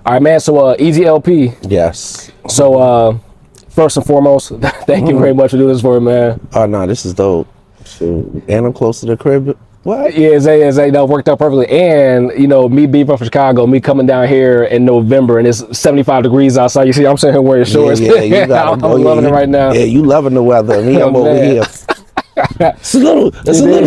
All right, man. So, EZ Elpee. Yes. So, first and foremost, thank you very much for doing this for me, man. Oh no, this is dope. Shoot. And I'm close to the crib. What? Yeah, that worked out perfectly. And, you know, me being from Chicago, me coming down here in November and it's 75 degrees outside. You see, I'm sitting here wearing shorts. Yeah, you got I'm loving it right now. Yeah, you loving the weather. Me, I'm over here. It's a little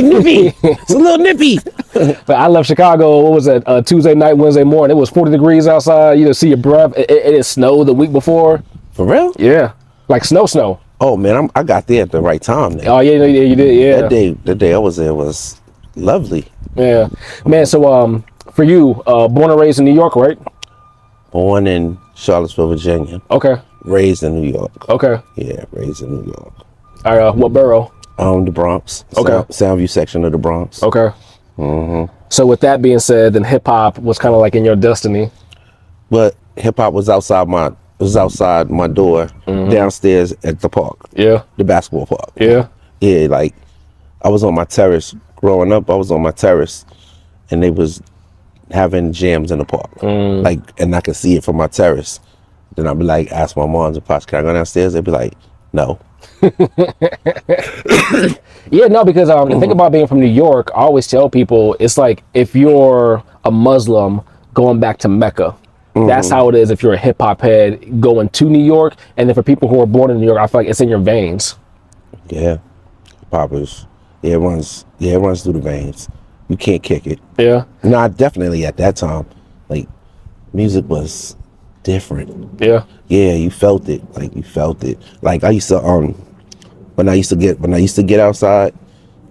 nippy. It's a little nippy. But I left Chicago, what was it, Tuesday night, Wednesday morning. It was 40 degrees outside. You know, see your breath. It snowed the week before. For real? Yeah. Like snow. Oh man, I got there at the right time then. Oh yeah, you did, yeah. The day I was there was lovely. Yeah. Man, so for you, born and raised in New York, right? Born in Charlottesville, Virginia. Okay. Raised in New York. Okay. Yeah, raised in New York. All right, what borough? The Bronx. Okay. Soundview section of the Bronx. Okay. So with that being said, then hip hop was kind of like in your destiny. But hip hop was outside my door, downstairs at the park. Yeah. The basketball park. Yeah. Yeah, like I was on my terrace growing up. I was on my terrace, and they was having jams in the park. Like, and I could see it from my terrace. Then I'd be like, ask my mom and pops, can I go downstairs? They'd be like, no. Yeah, no, because the thing about being from New York, I always tell people it's like if you're a Muslim going back to Mecca. That's how it is if you're a hip hop head going to New York. And then for people who are born in New York, I feel like it's in your veins. Yeah, poppers. Yeah, it runs through the veins. You can't kick it. Yeah. No, definitely at that time, like music was different. Yeah. Yeah, you felt it. Like you felt it. Like I used to when I used to get outside,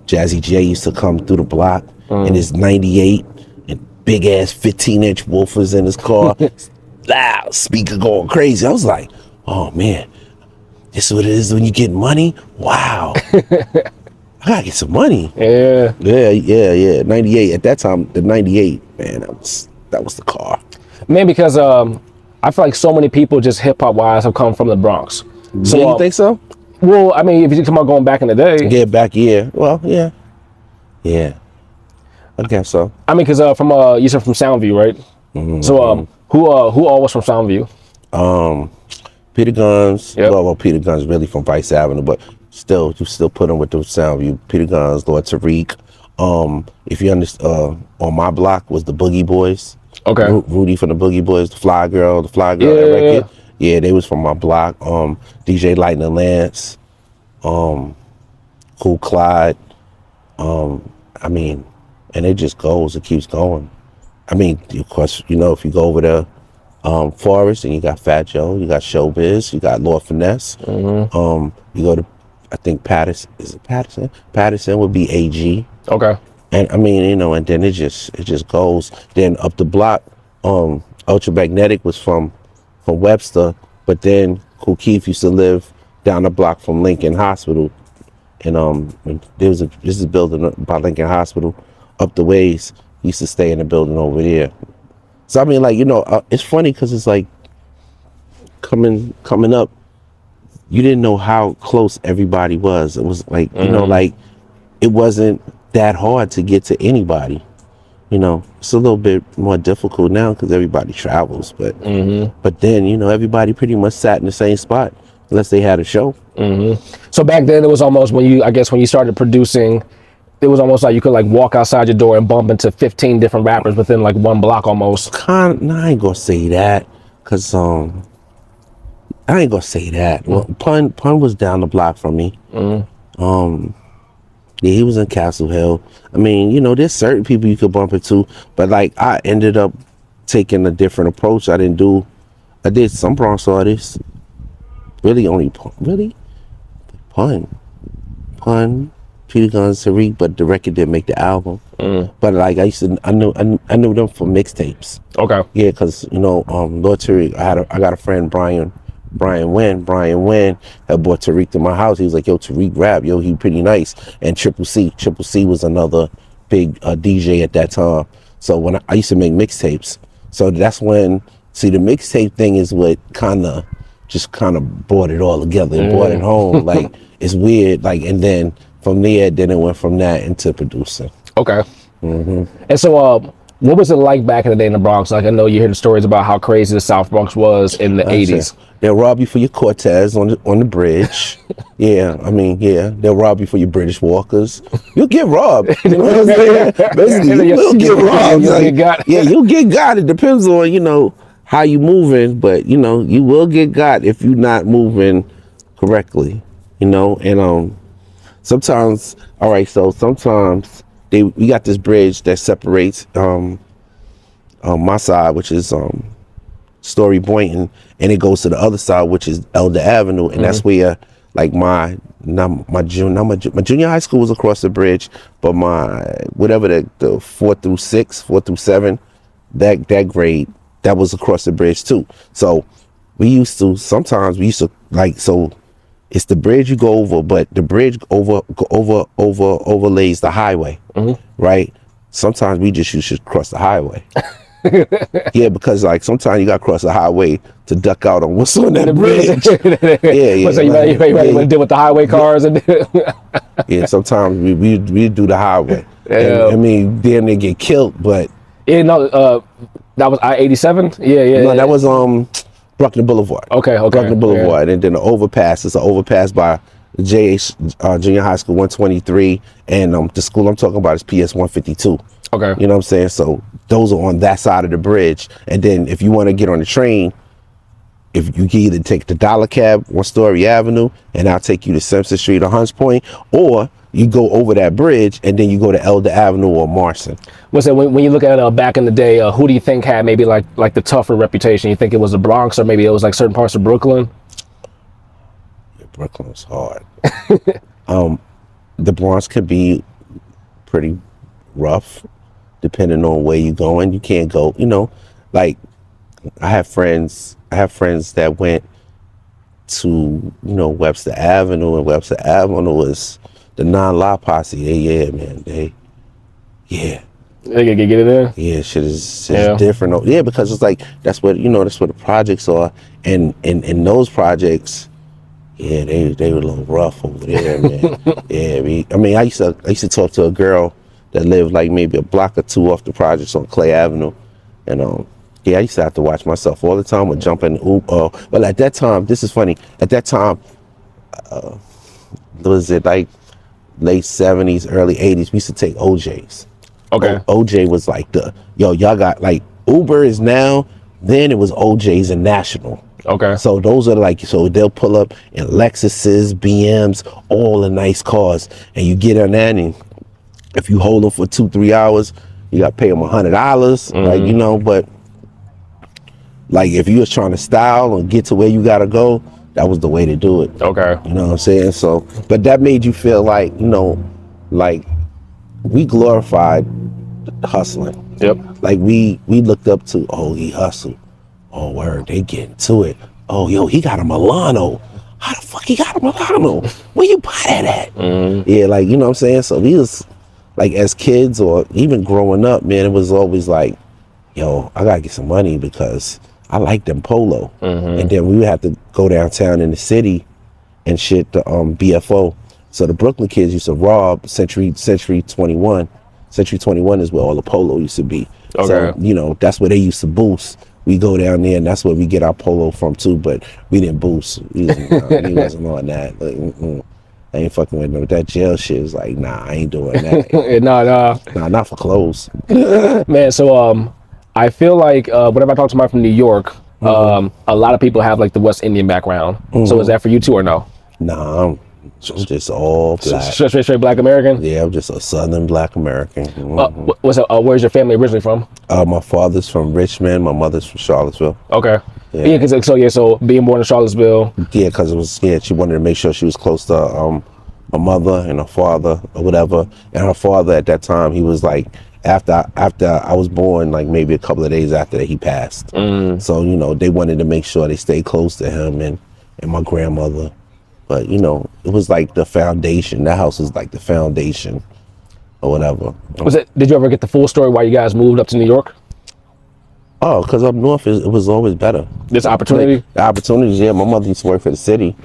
Jazzy J used to come through the block in his 98 and big ass 15-inch woofers in his car, loud speaker going crazy. I was like, oh man, this is what it is when you get money. Wow. I gotta get some money. Yeah. Yeah. 98 at that time. The 98, man, that was the car. Man, because I feel like so many people just hip hop wise have come from the Bronx. So Yeah, you think so? Well, I mean, if you come about going back in the day. Yeah, back, yeah. Well, yeah. Yeah. I guess so. I mean, because you said from Soundview, right? So who all was from Soundview? Peter Guns. Yep. Well, Peter Guns really from Vice Avenue, but still, you still put him with the Soundview. Peter Guns, Lord Tariq. If you understand, on my block was the Boogie Boys. Okay. Rudy from the Boogie Boys, the Fly Girl Yeah. record. Yeah, they was from my block. DJ Lightning Lance, Cool Clyde. I mean, and it just goes, it keeps going. I mean, of course, you know, if you go over there, Forest, and you got Fat Joe, you got Showbiz, you got Lord Finesse. You go to, I think Patterson, is it Patterson? Patterson would be AG. Okay. And I mean, you know, and then it just goes. Then up the block, Ultramagnetic was from Webster, but then Kool Keith used to live down the block from Lincoln Hospital. And this is building by Lincoln Hospital up the ways. He used to stay in the building over there. So I mean, like, you know, it's funny because it's like coming up, you didn't know how close everybody was. It was like, you know, like it wasn't that hard to get to anybody. You know, it's a little bit more difficult now because everybody travels, but then, you know, everybody pretty much sat in the same spot unless they had a show. So back then it was almost when you started producing, it was almost like you could like walk outside your door and bump into 15 different rappers within like one block almost. I ain't gonna say that because I ain't gonna say that. Well, Pun was down the block from me. Yeah, he was in Castle Hill. I mean, you know, there's certain people you could bump into, but like I ended up taking a different approach. I did some Bronx artists. Really only Pun, Peter Guns, Tariq, but the record didn't make the album. But like I knew them from mixtapes. Okay. Yeah, cause you know, Lord Tariq, I got a friend Brian Wynn had brought Tariq to my house. He was like, yo, Tariq rap, yo, he pretty nice. And Triple C was another big DJ at that time. So when I used to make mixtapes, so that's when, see, the mixtape thing is what kind of brought it all together and brought it home. Like, it's weird, like, and then from there, then it went from that into producing. Okay. And so What was it like back in the day in the Bronx? Like, I know you hear the stories about how crazy the South Bronx was in the 80s. They'll rob you for your Cortez on the bridge. Yeah, I mean, yeah, they'll rob you for your British Walkers. You'll get robbed. You know what I'm saying? Basically, you will get robbed. Yeah, you'll get got. It depends on, you know, how you moving, but you know, you will get got if you're not moving correctly. You know, and sometimes, all right, so sometimes we got this bridge that separates my side, which is Story Boynton, and it goes to the other side, which is Elder Avenue, and that's where like my junior high school was across the bridge, but my whatever the 4 through 7, that grade, that was across the bridge too. So we used to like, so it's the bridge you go over, but the bridge overlays the highway, right? Sometimes we just used to cross the highway. Yeah, because like sometimes you got to cross the highway to duck out on what's on that bridge. Yeah. So you want to deal with the highway cars and yeah, sometimes we do the highway. Yeah. And, I mean, then they get killed, but yeah, no, that was I-87. Yeah. No, that was Bruckner Boulevard. Okay. Bruckner Boulevard, and then the overpass is an overpass by JH Junior High School 123, and the school I'm talking about is PS 152. Okay. You know what I'm saying? So those are on that side of the bridge. And then if you want to get on the train, if you can either take the dollar cab on Story Avenue, and I'll take you to Simpson Street or Hunts Point, or you go over that bridge and then you go to Elder Avenue or Marson. What's it, when you look at back in the day, who do you think had maybe like the tougher reputation? You think it was the Bronx, or maybe it was like certain parts of Brooklyn? Yeah, Brooklyn was hard. The Bronx could be pretty rough depending on where you're going. You can't go, you know, like I have friends that went to, you know, Webster Avenue, and Webster Avenue was the non-law posse. They get it in. Yeah, shit is different. Yeah, because it's like that's what the projects are, and in those projects, yeah, they were a little rough over there, man. Yeah, I mean, I used to talk to a girl that lived like maybe a block or two off the projects on Clay Avenue, and yeah, I used to have to watch myself all the time with jumping. Well, at that time, this is funny. At that time, was it like late 70s, early 80s? We used to take OJs. Okay. OJ was like y'all got like Uber is now. Then it was OJs and National. Okay. So those are like, so they'll pull up in Lexuses, BMs, all the nice cars, and you get on that, and if you hold them for 2-3 hours, you got to pay them $100, like, you know. But like if you was trying to style and get to where you gotta go, that was the way to do it. Okay. You know what I'm saying? So, but that made you feel like, you know, like we glorified hustling. Yep. Like we looked up to, oh, he hustled. Oh, word, they getting to it. Oh, yo, he got a Milano. How the fuck he got a Milano? Where you buy that at? Yeah, like, you know what I'm saying? So we was like, as kids or even growing up, man, it was always like, yo, I gotta get some money because I like them polo. And then we would have to go downtown in the city and shit the BFO. So the Brooklyn kids used to rob Century 21. Century 21 is where all the polo used to be. Okay. So, you know, that's where they used to boost. We go down there and that's where we get our polo from too, but we didn't boost. We wasn't on that. Like, I ain't fucking with no that jail shit. It's like, nah, I ain't doing that. Nah, not for clothes. man. So I feel like whenever I talk to somebody from New York, a lot of people have like the West Indian background. So is that for you too or no? Nah, I'm just all black. Straight black American? Yeah, I'm just a Southern black American. Where's your family originally from? My father's from Richmond. My mother's from Charlottesville. Okay. Yeah, so being born in Charlottesville. Yeah, because it was, she wanted to make sure she was close to my mother and her father or whatever. And her father at that time, he was like, after I was born, like maybe a couple of days after that, he passed. So, you know, they wanted to make sure they stayed close to him and my grandmother. But, you know, it was like the foundation. That house was like the foundation or whatever. Did you ever get the full story why you guys moved up to New York? Oh, because up north, it was always better. This opportunity? Like, the opportunities, yeah. My mother used to work for the city,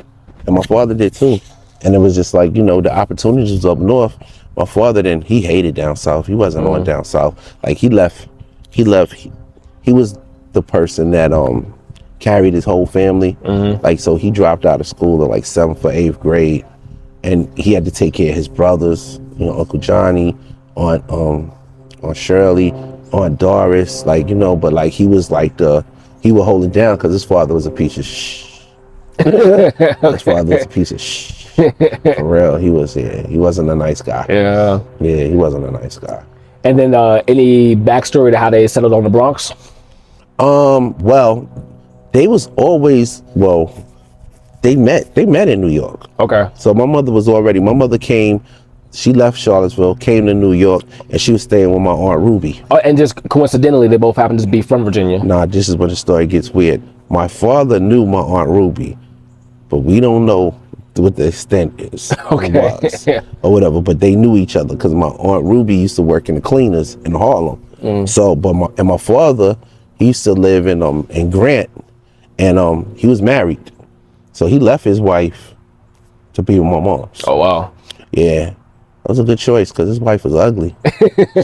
and my father did too. And it was just like, you know, the opportunities up north. My father he hated down south. He wasn't on down south. Like he left he left. He was the person that carried his whole family. Like, so he dropped out of school in like 7th or 8th grade, and he had to take care of his brothers, you know, Uncle Johnny, Aunt Shirley, Aunt Doris, like, you know, but like he was like he would hold it down because his father was a piece of His father was a piece of For real, he wasn't a nice guy. Yeah. Yeah, he wasn't a nice guy. And then any backstory to how they settled on the Bronx? Well, they was always, they met in New York. Okay. So my mother came, she left Charlottesville, came to New York, and she was staying with my Aunt Ruby. Oh, and just coincidentally, they both happen to be from Virginia. Nah, this is when the story gets weird. My father knew my Aunt Ruby, but we don't know what the extent is. Okay. Or whatever, but they knew each other because my Aunt Ruby used to work in the cleaners in Harlem. So, but my father, he used to live in Grant, and he was married. So he left his wife to be with my mom. Oh, wow. Yeah. That was a good choice because his wife was ugly.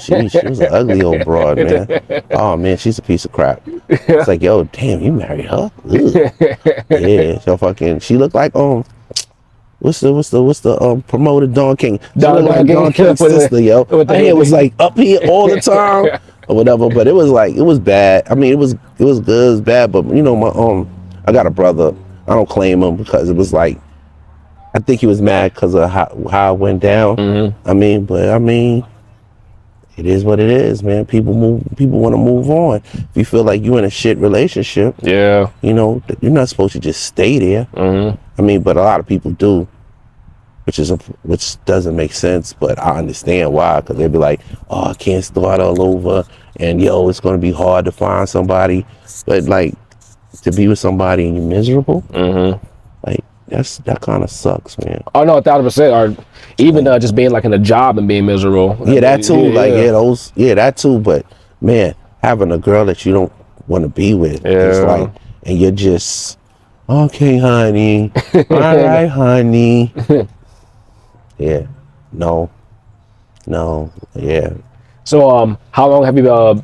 She was an ugly old broad, man. Oh man, she's a piece of crap. It's like, yo, damn, you married her? Ugh. Yeah, so she looked like what's the promoter Don King? She looked like Don King's sister, yo. Her hair was like up here all the time or whatever, but it was bad. I mean, it was good, it was bad, but you know, I got a brother. I don't claim him because it was like, I think he was mad because of how it went down. I mean, it is what it is, man. People want to move on. If you feel like you're in a shit relationship, yeah, you know, you're not supposed to just stay there. I mean, but a lot of people do, which doesn't make sense. But I understand why, because they'd be like, oh, I can't start all over, and yo, it's gonna be hard to find somebody. But like, to be with somebody and you're miserable, like. That kind of sucks, man. Oh no, 1,000%. Or even just being like in a job and being miserable. Yeah, that too. That too. But man, having a girl that you don't want to be with, it's like, and you're just, okay, honey, all right, honey. Yeah, no, yeah. So, how long have you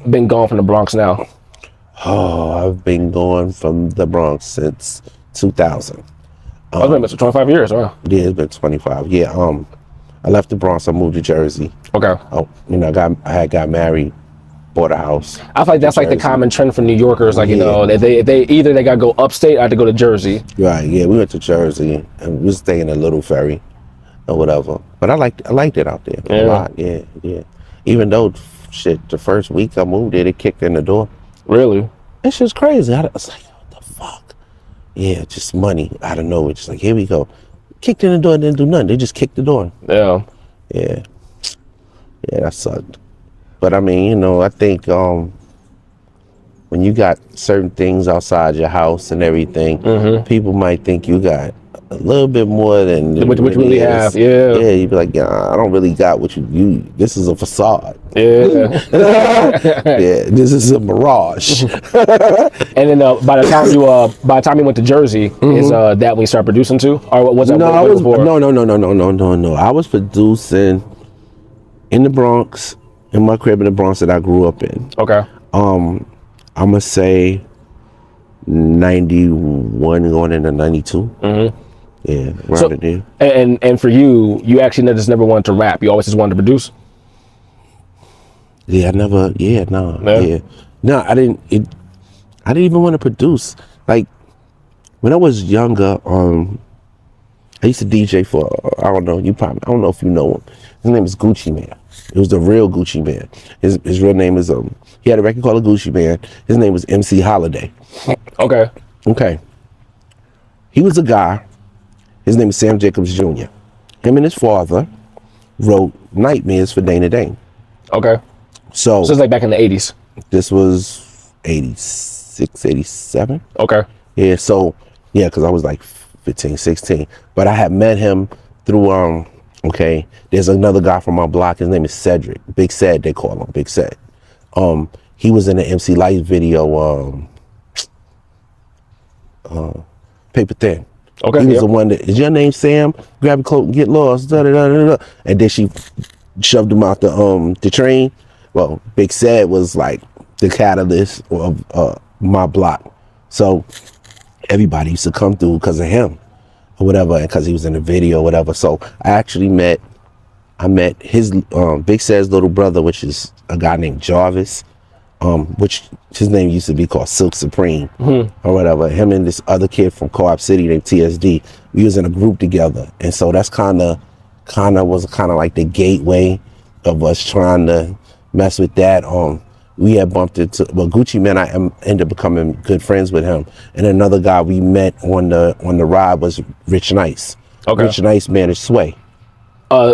been gone from the Bronx now? Oh, I've been gone from the Bronx since 2000. It's been 25 years, huh? Yeah, it's been 25. Yeah, I left the Bronx. I moved to Jersey. Okay. You know, I had got married, bought a house. I feel like that's like the common trend for New Yorkers. Like, you know, they either they got to go upstate or have to go to Jersey. Right. Yeah, we went to Jersey and we was staying in Little Ferry or whatever. But I liked it out there a lot. Yeah, yeah. Even though the first week I moved there, they kicked in the door. Really? It's just crazy. I was like, what the fuck? Yeah, just money out of nowhere. Just like, here we go. Kicked in the door, didn't do nothing. They just kicked the door. Yeah. Yeah. Yeah, that sucked. But I mean, you know, I think when you got certain things outside your house and everything, people might think you got a little bit more than what you really have. Yeah. Yeah, you'd be like, yeah, I don't really got what you this is a facade. Yeah. Yeah, this is a mirage. And then by the time you went to Jersey, is that when you started producing too? Or was that No, No. I was producing in the Bronx, in my crib in the Bronx that I grew up in. Okay. I'm gonna say 91 going into 92. Yeah, around there. And for you actually just never wanted to rap. You always just wanted to produce. Yeah, I never. Yeah, no. Yeah, no. I didn't even want to produce. Like when I was younger, I used to DJ for I don't know if you know him. His name is Gucci Man. It was the real Gucci Man. His real name is he had a record called Gucci Man. His name was MC Holiday. Okay. He was a guy. His name is Sam Jacobs Jr. Him and his father wrote Nightmares for Dana Dane. Okay. So it's like back in the 80s. This was 86, 87. Okay. Yeah, so, yeah, because I was like 15, 16. But I had met him through, okay, there's another guy from my block. His name is Cedric. Big Ced, they call him, Big Ced. He was in the MC Light video, Paper Thin. Okay. He was the one that, is your name Sam? Grab a coat and get lost. Da, da, da, da, da. And then she shoved him out the train. Well, Big Ced was like the catalyst of my block. So everybody used to come through because of him or whatever, and because he was in the video or whatever. So I met his Big Sad's little brother, which is a guy named Jarvis, which his name used to be called Silk Supreme or whatever. Him and this other kid from Co-op City named TSD, we was in a group together. And so that's kind of like the gateway of us trying to mess with that. We had bumped into, well, Gucci Man, I ended up becoming good friends with him. And another guy we met on the ride was Rich Nice. Okay. Rich Nice managed Sway.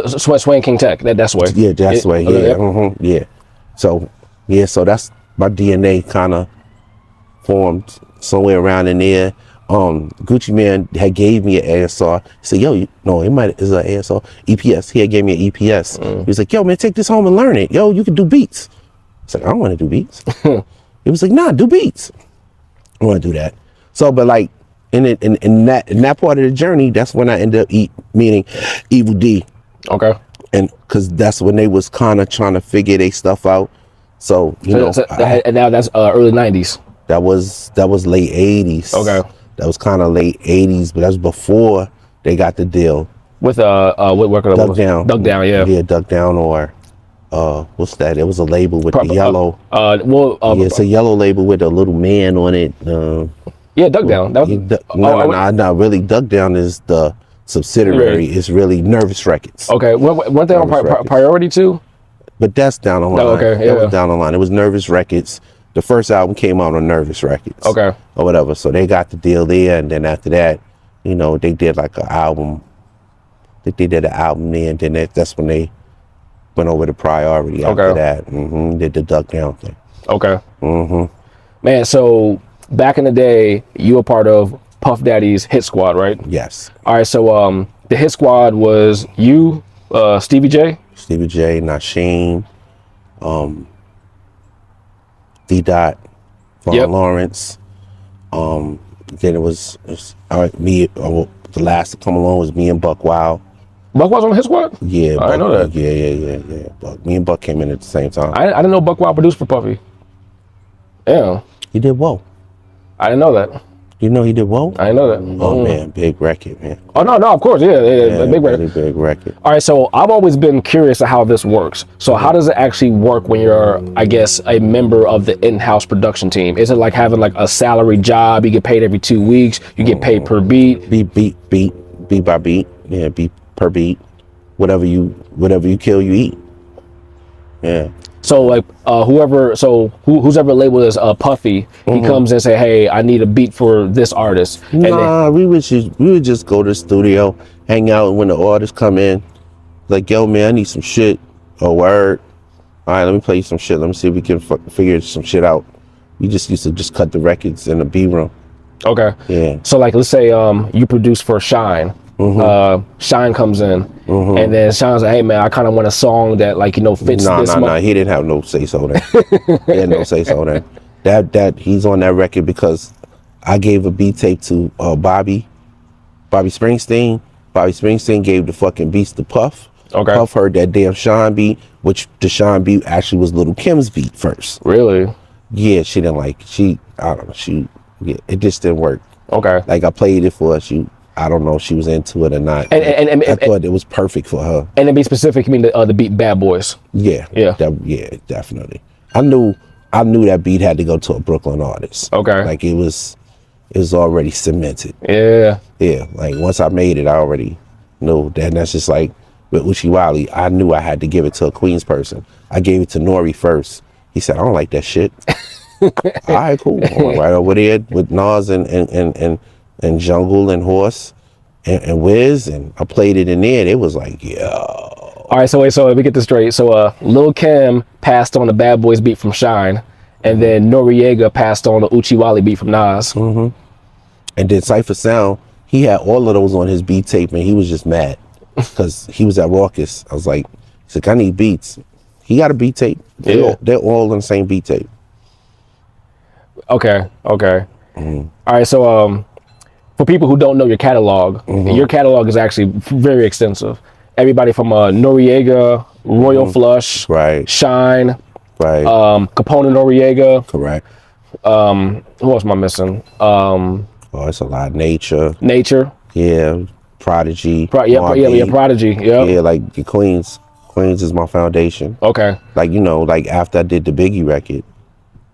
Sway and King Tech. That's Sway. Yeah, that's Sway. Yeah, yeah. So that's my DNA kind of formed somewhere around in there. Gucci Man had gave me an ASR. He said, "Yo, it is an ASR EPS." He had gave me an EPS. He was like, "Yo, man, take this home and learn it. Yo, you can do beats." I was like, "I don't want to do beats." He was like, "Nah, do beats." I want to do that. So, but like in that part of the journey, that's when I ended up meeting Evil D. Okay. And because that's when they was kind of trying to figure their stuff out. So and now that's early 90s. That was late 80s. Okay. That was kind of late 80s, but that was before they got the deal with working Duck Down. Duck Down, yeah. Yeah, Duck Down, or what's that? It was a label with the yellow. It's a yellow label with a little man on it. Yeah, Duck Down. No, really, Duck Down is the subsidiary. Really? It's really Nervous Records. Okay, weren't they on Priority too? But that's down the line. Oh, okay, yeah. That was down the line. It was Nervous Records. The first album came out on Nervous Records. Okay. Or whatever. So they got the deal there, and then after that, they did like an album. They did an album there, and then that's when they went over to Priority after that. Did the Duck Down thing. Okay. Man, so back in the day, you were part of Puff Daddy's Hit Squad, right? Yes. All right, so the Hit Squad was you, Stevie J, Nasheem, D-Dot, Von Lawrence. Then it was me. The last to come along was me and Buck Wild. Buck Wild's on the Hit Squad? Yeah, I didn't know that. Yeah. Me and Buck came in at the same time. I didn't know Buck Wild produced for Puffy. Yeah. He did Whoa. I didn't know that. You know he did Whoa? I didn't know that. Oh man, big record, man. Oh no, of course, yeah, big record. Really big record. All right, so I've always been curious of how this works. So how does it actually work when you're, I guess, a member of the in-house production team? Is it like having like a salary job? You get paid every 2 weeks. You get paid per beat. Beat by beat. Yeah, beat per beat. Whatever you kill, you eat. Yeah. So like who's ever labeled as Puffy, he comes and say, "Hey, I need a beat for this artist." We would just go to the studio, hang out, and when the artists come in, like, "Yo, man, I need some shit." A word. All right, let me play you some shit. Let me see if we can figure some shit out. We just used to just cut the records in the B room. Okay. Yeah. So like, let's say you produce for Shyne. Shyne comes in, and then Shyne's like, "Hey man, I kind of want a song that fits this." No, he didn't have no say so there. He had no say so there. That he's on that record because I gave a beat tape to Bobby Springsteen. Bobby Springsteen gave the fucking beats to Puff. Okay. Puff heard that damn Shyne beat, which the Shyne beat actually was Lil Kim's beat first. Really? Yeah, she didn't like. It just didn't work. Okay. Like I played it for her. I don't know if she was into it or not. And I thought it was perfect for her. And to be specific, you mean the beat Bad Boys? Yeah. Yeah. Yeah, definitely. I knew that beat had to go to a Brooklyn artist. Okay. Like it was already cemented. Yeah. Yeah. Like once I made it, I already knew that. And that's just like with Uchi Wally, I knew I had to give it to a Queens person. I gave it to Nori first. He said, "I don't like that shit." All right, cool. I went right over there with Nas and Jungle and Horse and Wiz, and I played it in there, and it was like, yo. All right, so let me get this straight. So Lil Kim passed on the Bad Boys beat from Shyne, and then Noreaga passed on the Uchi Wally beat from Nas. And then Cypher Sound, he had all of those on his beat tape, and he was just mad because he was at Raucous. I was like, he's like, "I need beats." He got a beat tape. They're all on the same beat tape. Okay. All right, so for people who don't know your catalog is actually very extensive. Everybody from Noreaga, Royal Flush, right, Shyne, Right. Capone-N-Noreaga. Correct. Who else am I missing? Oh, it's a lot. Nature. Yeah. Prodigy. Yeah, Mobb yeah, Deep. Prodigy. Yep. Yeah, like the Queens. Queens is my foundation. Okay. Like, you know, like after I did the Biggie record,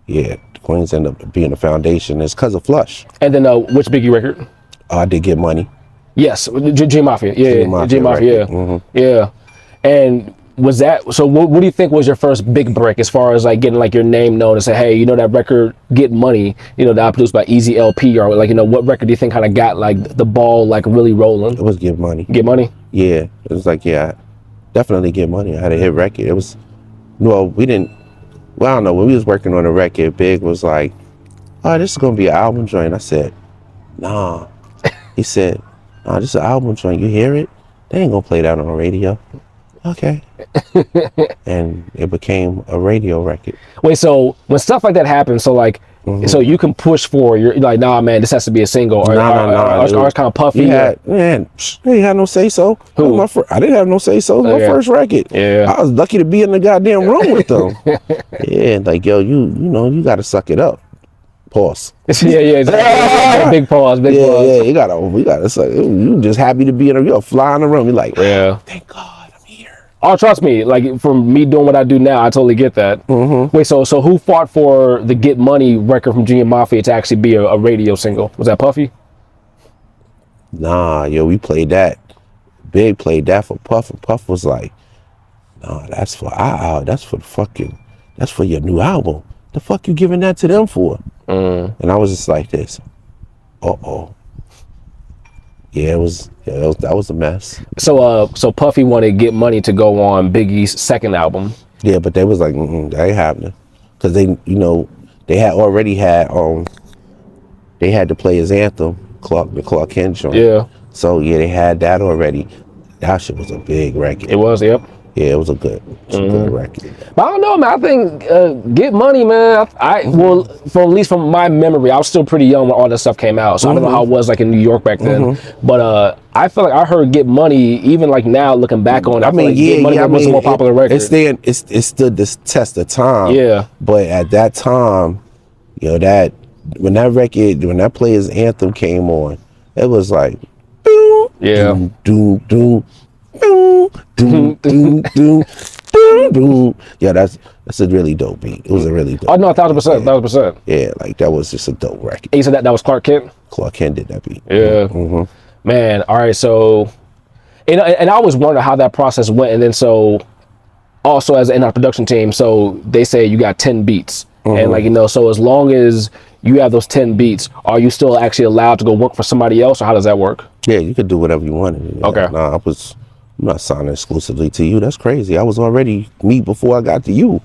yeah, the Queens ended up being the foundation. It's because of Flush. And then which Biggie record? I did Get Money. Yes, G Mafia. Yeah, G Mafia. Yeah. Yeah. And was that so? What do you think was your first big break as far as like getting like your name known and say, hey, you know that record Get Money, you know that I produced by EZ Elpee, or like, you know, what record do you think kind of got like the ball like really rolling? It was Get Money. Get Money. Yeah, it was like, yeah, definitely Get Money. I had a hit record. It was, well, we didn't. Well, I don't know. When we was working on the record, Big was like, oh, this is gonna be an album joint. I said, nah. He said, nah, this is an album joint. You hear it? They ain't gonna play that on the radio. Okay. And it became a radio record. Wait, so when stuff like that happens, so like, so you can push for you're like, nah, man, this has to be a single, or it's kind of puffy. Man, they had no say so. Who? I didn't have no say so. My first record. Yeah. I was lucky to be in the goddamn room with them. Yeah, like, yo, you know, you gotta suck it up. Pause. Yeah. Big pause. Big pause. Yeah, you gotta suck it. You just happy to be in a, you're fly in the room. You're like, yeah, thank God I'm here. Oh, trust me, like from me doing what I do now, I totally get that. Wait, so who fought for the Get Money record from G Mafia to actually be a radio single? Was that Puffy? Nah, yo, we played that. Big played that for Puff, and Puff was like, nah, that's for that's for your new album. The fuck you giving that to them for? And I was just like this. Uh-oh. Yeah, that was a mess. So Puffy wanted Get Money to go on Biggie's second album. Yeah, but they was like, that ain't happening, because they, you know, they had already had they had to play his anthem, the Clark Kent joint. Yeah. So yeah, they had that already. That shit was a big record. It was, yep. Yeah, it was a good record. But I don't know, man. I think Get Money, man. Well, at least from my memory, I was still pretty young when all that stuff came out, so I don't know how it was like in New York back then. But I feel like I heard Get Money, even like now looking back on it. I mean, like Get Money was a more popular record. It stood this test of time. Yeah. But at that time, you know, when that Players Anthem came on, it was like, boom, yeah, doom, doom. Doom, doom, doom, doom, doom, doom. Yeah, that's a really dope beat. It was a really dope. Oh no, 1,000%. Yeah, like that was just a dope record. And you said that was Clark Kent? Clark Kent did that beat. Yeah. Man, all right, so and I always wonder how that process went, and then so also as in our production team, so they say you got 10 beats. And like, you know, so as long as you have those 10 beats, are you still actually allowed to go work for somebody else, or how does that work? Yeah, you could do whatever you wanted. Yeah. Okay. Nah, I'm not signing exclusively to you. That's crazy. I was already me before I got to you.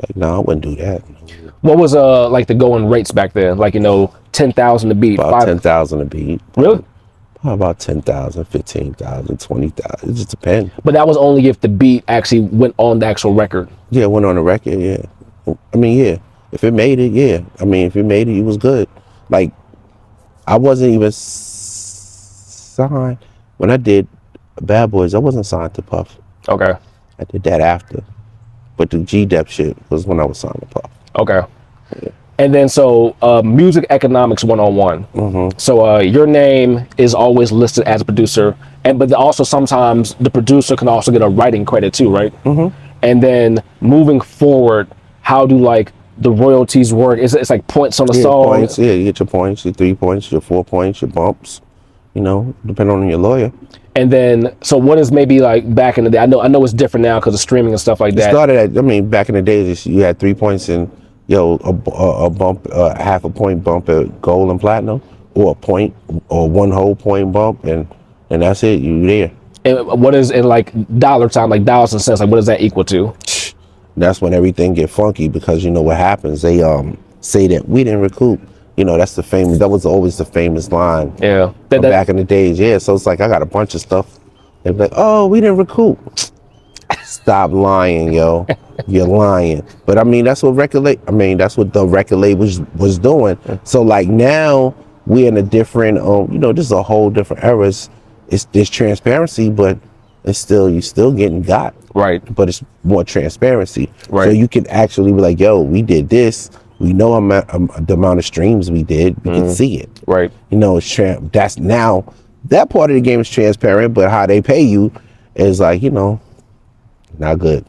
Like, nah, I wouldn't do that. What was like the going rates back then? Like, you know, 10,000 a beat. About 10,000 a beat. Really? About 10,000, 15,000, 20,000. It just depends. But that was only if the beat actually went on the actual record. Yeah, it went on the record. Yeah. I mean, yeah. If it made it, yeah. I mean, if it made it, it was good. Like, I wasn't even signed when I did Bad Boys. I wasn't signed to Puff. Okay. I did that after, but the G-Dep shit was when I was signed to Puff. Okay. Yeah. And then so music economics 101. So your name is always listed as a producer, but also sometimes the producer can also get a writing credit too, right? And then moving forward, how do like the royalties work? It's like points on the song. Points. Yeah, you get your points, your 3 points, your 4 points, your bumps. You know, depending on your lawyer. And then, so what is maybe like back in the day? I know it's different now because of streaming and stuff like that. It started at, I mean, back in the days, you had 3 points and, a bump, half a point bump at gold and platinum, or a point, or 1 whole point bump, and that's it, you there. And what is in like dollar time, like dollars and cents, like what does that equal to? That's when everything get funky, because you know what happens. They say that we didn't recoup. You know, that was always the famous line. Yeah. Back in the days. Yeah. So it's like, I got a bunch of stuff. They'd be like, oh, we didn't recoup. Stop lying, yo. You're lying. But I mean, that's what the record label was doing. So like now we're in a different, this is a whole different era. There's transparency, but it's still, you still getting got. Right. But it's more transparency. Right. So you can actually be like, yo, we did this. We know the amount of streams we did. We can see it. Right. You know, that's now, that part of the game is transparent, but how they pay you is like, you know, not good.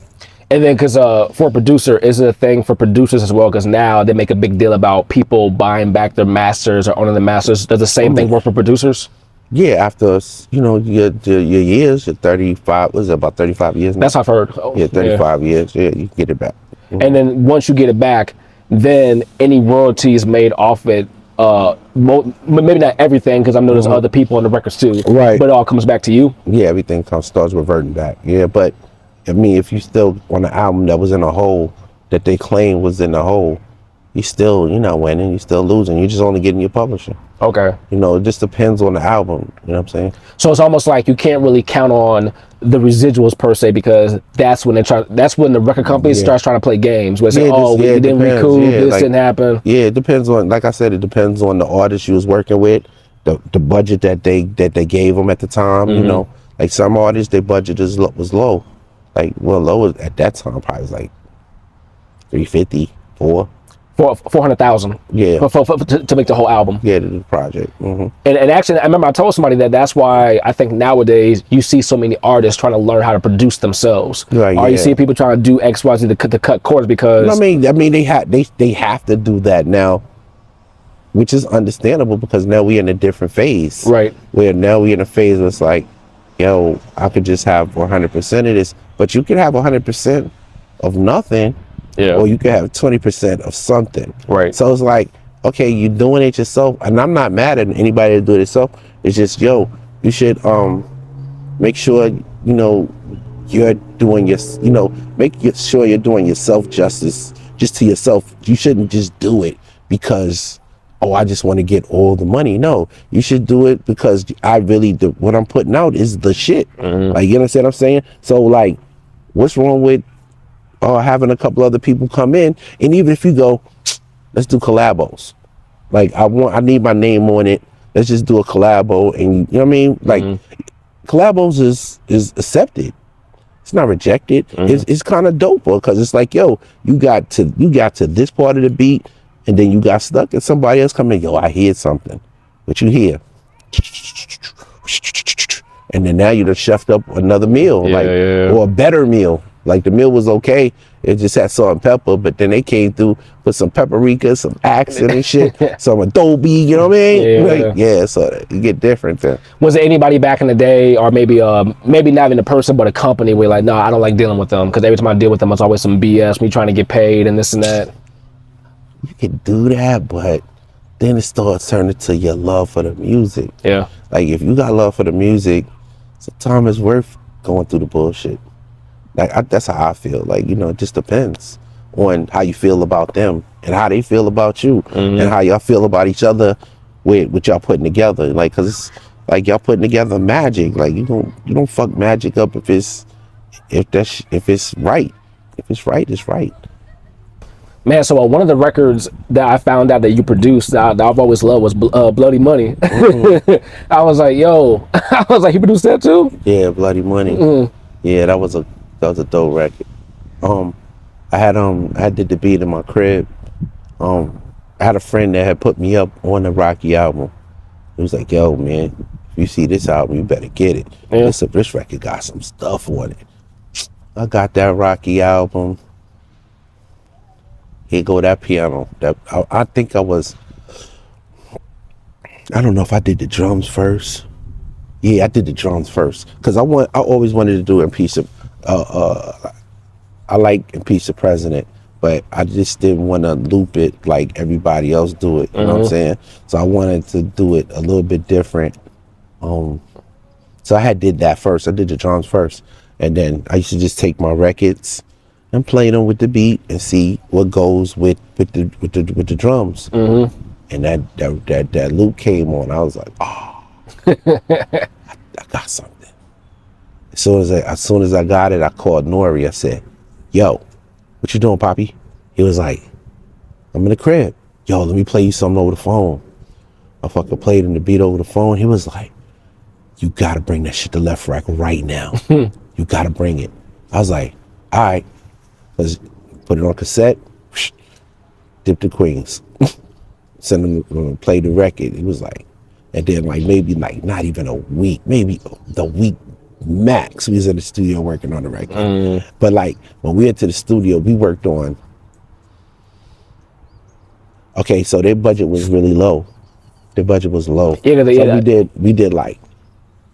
And then, because for a producer, is it a thing for producers as well? Because now they make a big deal about people buying back their masters or owning the masters. Does the same thing work for producers? Yeah, after, you know, your years, your 35, was it about 35 years now? That's what I've heard. Oh, Yeah, 35 years. Yeah, you can get it back. And then once you get it back, then any royalties made off it, maybe not everything, because I know there's other people on the records too. Right. But it all comes back to you. Yeah, everything starts reverting back. Yeah, but I mean, if you still on an album that was in a hole, that they claim was in a hole, you're not winning, you're still losing. You're just only getting your publisher. Okay. You know, it just depends on the album. You know what I'm saying? So it's almost like you can't really count on the residuals per se, because that's when the record company starts trying to play games where they say, we didn't recoup, this didn't happen. Yeah, it depends on, like I said, it depends on the artist you was working with, the budget that they gave them at the time. You know, like some artists, their budget was low. Like, well, low at that time probably was like 350, 400,000. Yeah. To make the whole album. Yeah, the project. And actually, I remember I told somebody that's why I think nowadays you see so many artists trying to learn how to produce themselves. Right, or you see people trying to do X, Y, Z to cut cords because. I mean, they have to do that now, which is understandable because now we're in a different phase. Right. Where now we're in a phase where it's like, yo, I could just have 100% of this, but you can have 100% of nothing. Yeah. Or you can have 20% of something. Right. So it's like, okay, you're doing it yourself, and I'm not mad at anybody to do it yourself. It's just, yo, you should make sure, you know, you're doing sure you're doing yourself justice, just to yourself. You shouldn't just do it because, I just want to get all the money. No, you should do it because what I'm putting out is the shit. Like, you understand what I'm saying? So like, what's wrong with having a couple other people come in, and even if you go, let's do collabos. Like, I need my name on it. Let's just do a collabo, and you know what I mean? Like, collabos is accepted. It's not rejected. It's kind of dope because it's like, yo, you got to this part of the beat, and then you got stuck, and somebody else come in, yo, I hear something. What you hear? And then now you done chefed up another meal, or a better meal. Like, the meal was okay, it just had salt and pepper, but then they came through with some paprika, some accent and shit, some adobe, you know what I mean? So you get different then. Was there anybody back in the day, or maybe not even a person, but a company where like, no, I don't like dealing with them, because every time I deal with them, it's always some BS, me trying to get paid and this and that? You can do that, but then it starts turning to your love for the music. Yeah. Like, if you got love for the music, sometimes it's worth going through the bullshit. Like, that's how I feel. Like, you know, it just depends on how you feel about them and how they feel about you, and how y'all feel about each other with what y'all putting together. Like, cause it's like y'all putting together magic. Like, you don't fuck magic up if it's right. If it's right, it's right. Man, so one of the records that I found out that you produced that I've always loved was Bloody Money. I was like, yo, you produced that too? Yeah, Bloody Money. Yeah, that was a dope record. I did the beat in my crib. I had a friend that had put me up on the Rocky album. He was like, yo, man, if you see this album, you better get it. This record got some stuff on it. I got that Rocky album. Here go that piano. I think I don't know if I did the drums first. Yeah, I did the drums first because I always wanted to do In Peace of I like In Peace of President, but I just didn't want to loop it like everybody else do it. You know what I'm saying? So I wanted to do it a little bit different. So I did that first. I did the drums first, and then I used to just take my records and play them with the beat and see what goes with the drums. And that loop came on. I was like, I got something. As soon as I got it, I called Nori. I said, yo, what you doing, Poppy? He was like, I'm in the crib. Yo, let me play you something over the phone. I fucking played him the beat over the phone. He was like, you gotta bring that shit to Left Rack right now. You gotta bring it. I was like, all right. Let's put it on cassette, dip the Queens, send them play the record. It was like, and then like maybe like not even a week, maybe the week max, we was in the studio working on the record. But like when we went to the studio, we worked on, okay, so their budget was really low. Their budget was low. Yeah, so we did like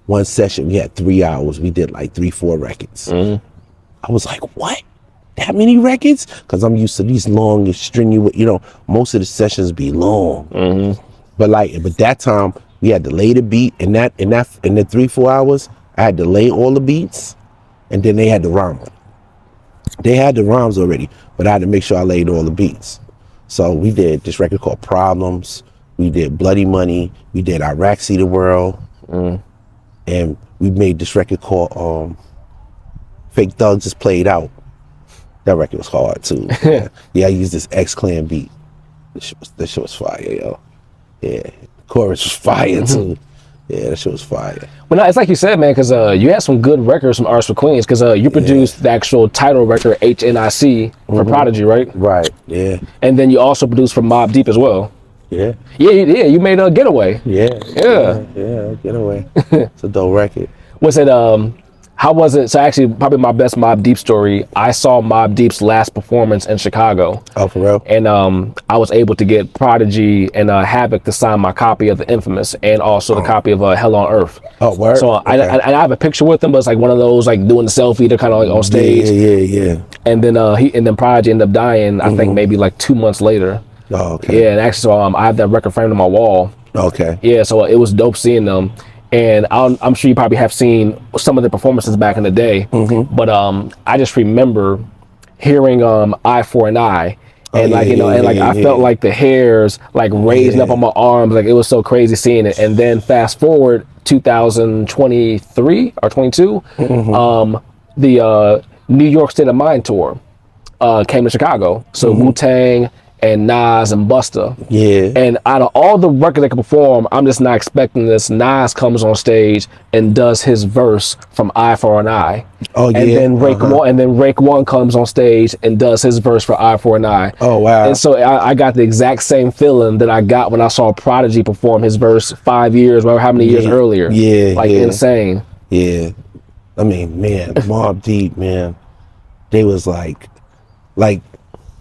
one session, we had 3 hours, we did like 3-4 records. I was like, what? That many records? Because I'm used to these long, strenuous, you know, most of the sessions be long. But that time we had to lay the beat in the 3-4 hours. I had to lay all the beats, and then they had the rhyme. They had the rhymes already, but I had to make sure I laid all the beats. So we did this record called Problems. We did Bloody Money. We did Iraq See the World. And we made this record called Fake Thugs Is Played Out. That record was hard too. Yeah, I used this X-Clan beat. This shit was fire, yo. Yeah, chorus was fire too. Yeah, that shit was fire. Well, no, it's like you said, man, because you had some good records from Artists for Queens, because you produced the actual title record, HNIC, for Prodigy, right? Right, yeah. And then you also produced for Mobb Deep as well. Yeah. Yeah, you made a Getaway. Yeah, Getaway. It's a dope record. Was it, how was it? So actually, probably my best Mobb Deep story, I saw Mobb Deep's last performance in Chicago. Oh, for real? And I was able to get Prodigy and Havoc to sign my copy of The Infamous and also the copy of Hell on Earth. Oh, word? So okay. I have a picture with them, but it's like one of those like doing the selfie. They're kind of like on stage. Yeah. And then Prodigy ended up dying. I think maybe like 2 months later. Oh, okay. Yeah, and actually, so I have that record framed on my wall. Okay. Yeah, so it was dope seeing them. And I'm sure you probably have seen some of the performances back in the day, but I just remember hearing Eye for an Eye, and I felt like the hairs like raising up on my arms, like it was so crazy seeing it. And then fast forward 2023 or 22, the New York State of Mind tour came to Chicago. So Wu-Tang and Nas and Busta. Yeah. And out of all the records they could perform, I'm just not expecting this. Nas comes on stage and does his verse from Eye for an Eye. Oh, yeah. And then Rake One comes on stage and does his verse for Eye for an Eye. Oh, wow. And so I got the exact same feeling that I got when I saw Prodigy perform his verse 5 years, or how many years earlier. Yeah. Like insane. Yeah. I mean, man, Mobb Deep, man. They was like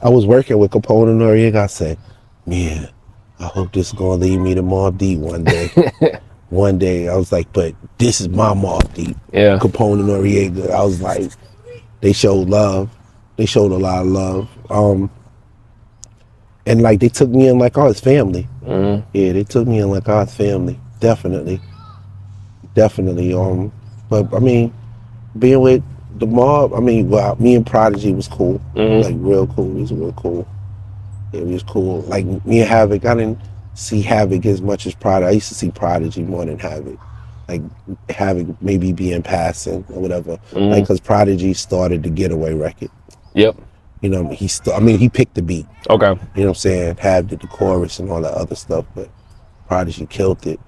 I was working with Capone-N-Noreaga. I said, man, I hope this is gonna lead me to Mobb Deep one day. One day, I was like, but this is my Mobb Deep. Yeah. Capone-N-Noreaga. I was like, they showed love. They showed a lot of love. And like they took me in like his family. Yeah, they took me in like his family. Definitely. But I mean, being with the Mob, I mean, well, me and Prodigy was cool. Like real cool. He was real cool. Yeah, he was cool. Like me and Havoc, I didn't see Havoc as much as Prodigy. I used to see Prodigy more than Havoc. Like Havoc maybe being passing or whatever. Like because Prodigy started the Getaway record. Yep. You know, he picked the beat. Okay. You know what I'm saying? Hav did the chorus and all that other stuff, but Prodigy killed it.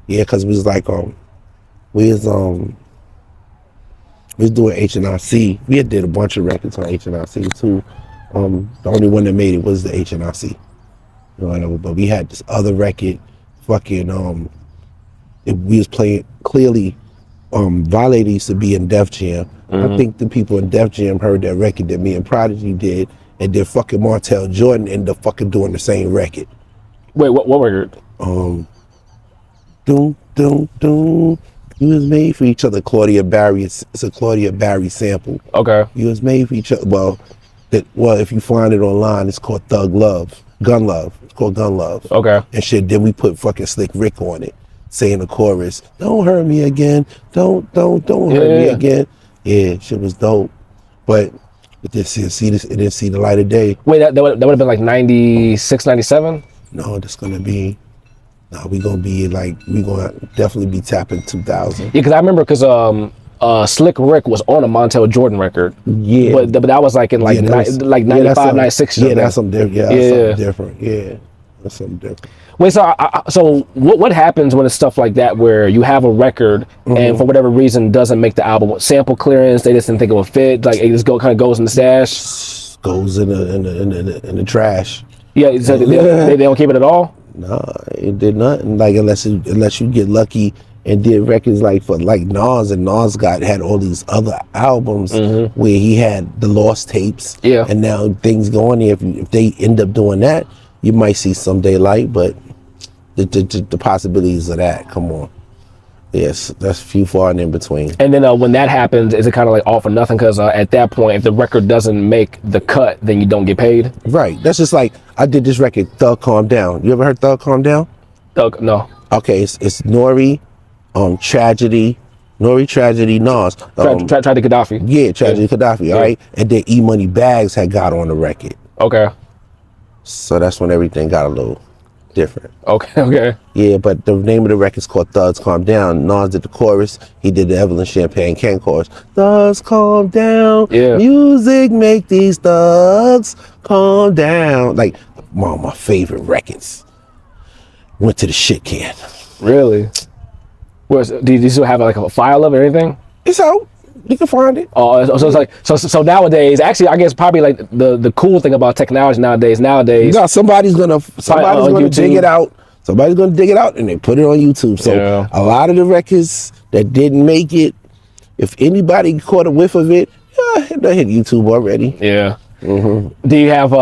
Yeah, because it was like we was doing HNIC. We had did a bunch of records on HNIC too. The only one that made it was the HNIC. You know, but we had this other record, fucking we was playing clearly. Violator used to be in Def Jam. I think the people in Def Jam heard that record that me and Prodigy did, and then fucking Martell Jordan ended up fucking doing the same record. Wait, what record? Doom, doom, doom. You was made for each other. Claudia Barry. It's a Claudia Barry sample. Okay. You was made for each other. Well, if you find it online, it's called Thug Love. Gun Love. It's called Gun Love. Okay. And shit, then we put fucking Slick Rick on it, saying the chorus, don't hurt me again. Don't hurt me again. Yeah, shit was dope. But it didn't see the light of day. Wait, that would have been like 96, 97? No, we gonna definitely be tapping 2000. Yeah, because I remember Slick Rick was on a Montel Jordan record. Yeah. But that was like in 95, 96. Yeah, that's something different. Yeah, that's something different. Yeah. That's something different. Wait, so so what happens when it's stuff like that where you have a record and for whatever reason doesn't make the album? Sample clearance, they just didn't think it would fit. Like it just kind of goes in the stash. Goes in the trash. Yeah, so they don't keep it at all. No, it did nothing. Like unless you get lucky and did records like for like Nas, and Nas had all these other albums where he had the lost tapes. Yeah, and now things go on there. If they end up doing that, you might see some daylight, but the possibilities of that, come on. Yes, that's few far and in between. And then when that happens, is it kind of like all for nothing? Because at that point, if the record doesn't make the cut, then you don't get paid. Right. That's just like I did this record, Thug Calm Down. You ever heard Thug Calm Down? Thug, no. Okay, it's Nori, Tragedy, Nas. Tragedy Gaddafi. Yeah, Tragedy Gaddafi. All right, and then E Money Bags had got on the record. Okay. So that's when everything got a little different. Okay. Yeah, but the name of the record's called Thugs Calm Down. Nas did the chorus. He did the Evelyn Champagne Ken chorus. Thugs calm down. Yeah. Music make these thugs calm down. Like one of my favorite records. Went to the shit can. Really? Do you still have like a file of it or anything? It's out. You can find it. Oh, so it's like so nowadays. Actually, I guess probably like the cool thing about technology nowadays. You got somebody's gonna dig it out. Somebody's gonna dig it out and they put it on YouTube. So a lot of the records that didn't make it, if anybody caught a whiff of it, they hit YouTube already. Yeah. Do you have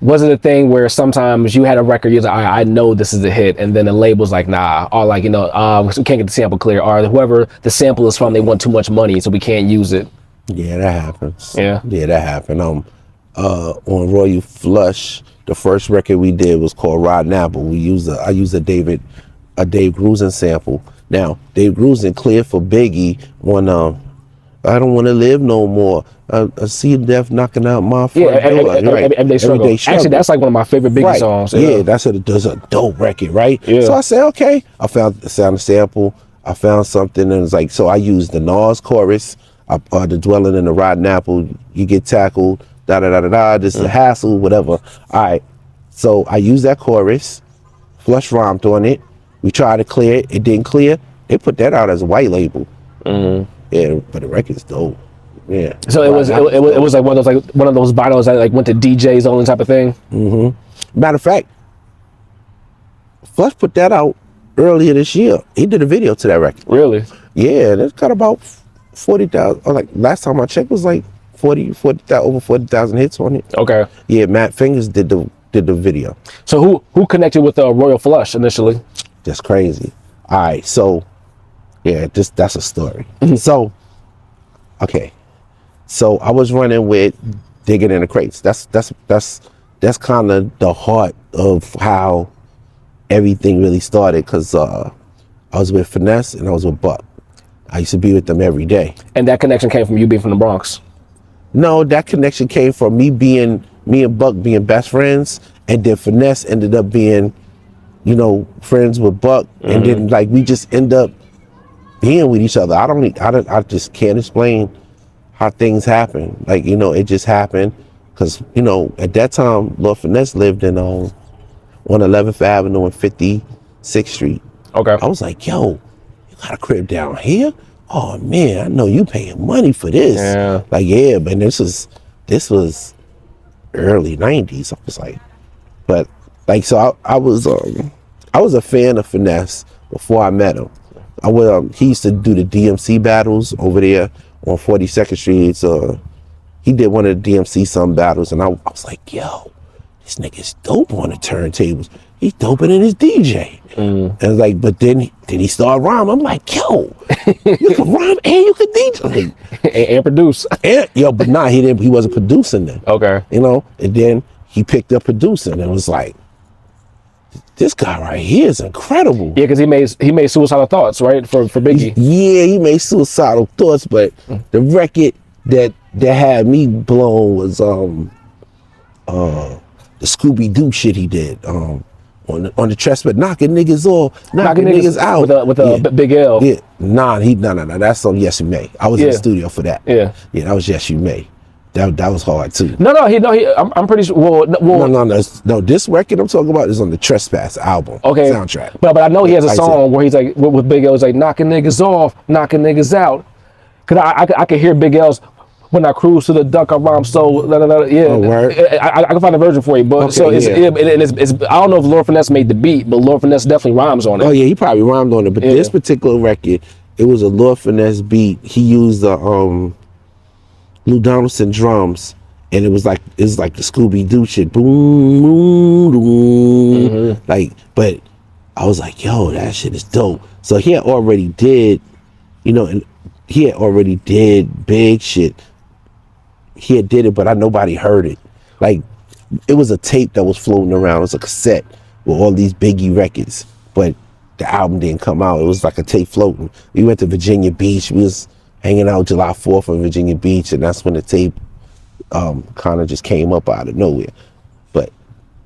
was it a thing where sometimes you had a record, you're like, I know this is a hit, and then the label's like, nah, or like, we can't get the sample clear, or whoever the sample is from, they want too much money, so we can't use it. Yeah, that happens. Yeah, that happened. On Royal Flush, the first record we did was called Rotten Apple. I used a Dave Grusin sample. Now, Dave Grusin cleared for Biggie when I don't want to live no more. I see death knocking out my front door. Everyday struggle. Actually, that's like one of my favorite Biggie songs. Yeah, that's a dope record, right? Yeah. So I said, okay. I found the sound sample. I found something, and it's like, so I used the Nas chorus, the dwelling in the rotten apple. You get tackled. Da da da da da. This is a hassle, whatever. All right. So I used that chorus. Flush rhymed on it. We tried to clear it. It didn't clear. They put that out as a white label. Yeah, but the record's dope. Yeah. So it was like one of those vinyls that like went to DJs only type of thing. Matter of fact, Flush put that out earlier this year. He did a video to that record. Really? Yeah, and it's got about 40,000. Like last time I checked, was like 40,000 over 40,000 hits on it. Okay. Yeah, Matt Fingers did the video. So who connected with Royal Flush initially? That's crazy. All right, so yeah, that's a story. So, okay, so I was running with Digging in the Crates. That's kind of the heart of how everything really started. Cause I was with Finesse and I was with Buck. I used to be with them every day. And that connection came from you being from the Bronx? No, that connection came from me and Buck being best friends, and then Finesse ended up being, friends with Buck, and then like we just end up being with each other. I just can't explain how things happen. Like, it just happened because, at that time, Lord Finesse lived in on 11th Avenue and 56th Street. Okay. I was like, yo, you got a crib down here? Oh man, I know you paying money for this. Yeah. Like, yeah, but this was early 90s. I was like, but like, so I was a fan of Finesse before I met him. He used to do the DMC battles over there on 42nd Street. So he did one of the DMC some battles, and I was like, yo, this nigga's dope on the turntables. He's doping in his DJ. And I was like, but then he started rhyming. I'm like, yo, you can rhyme and you can DJ. and produce. But nah, he wasn't producing then. Okay. And then he picked up producing and was like, this guy right here is incredible. Yeah, because he made Suicidal Thoughts, right, for Biggie. Yeah, he made Suicidal Thoughts, but the record that had me blown was the Scooby-Doo shit he did on the Trespass, knocking niggas off, knocking niggas out with a Big L. Yeah, no, that's on Yes You May. I was in the studio for that. Yeah, that was Yes You May. that was hard too. I'm pretty sure. No. This record I'm talking about is on the Trespass album soundtrack. But I know he has a song where he's like with Big L, he's like knocking niggas off, knocking niggas out. Cause I could hear Big L's when I cruise to the duck, I rhyme so. Yeah, I can find a version for you. But so it's I don't know if Lord Finesse made the beat, but Lord Finesse definitely rhymes on it. Oh yeah, he probably rhymed on it. But this particular record, it was a Lord Finesse beat. He used the Lou Donaldson drums, and it was like the Scooby Doo shit, boom, boom, boom. Like, but I was like, yo, that shit is dope. So he had already did, and he had already did big shit. He had did it, but nobody heard it. Like, it was a tape that was floating around. It was a cassette with all these Biggie records, but the album didn't come out. It was like a tape floating. We went to Virginia Beach. We was hanging out July 4th on Virginia Beach, and that's when the tape kind of just came up out of nowhere. But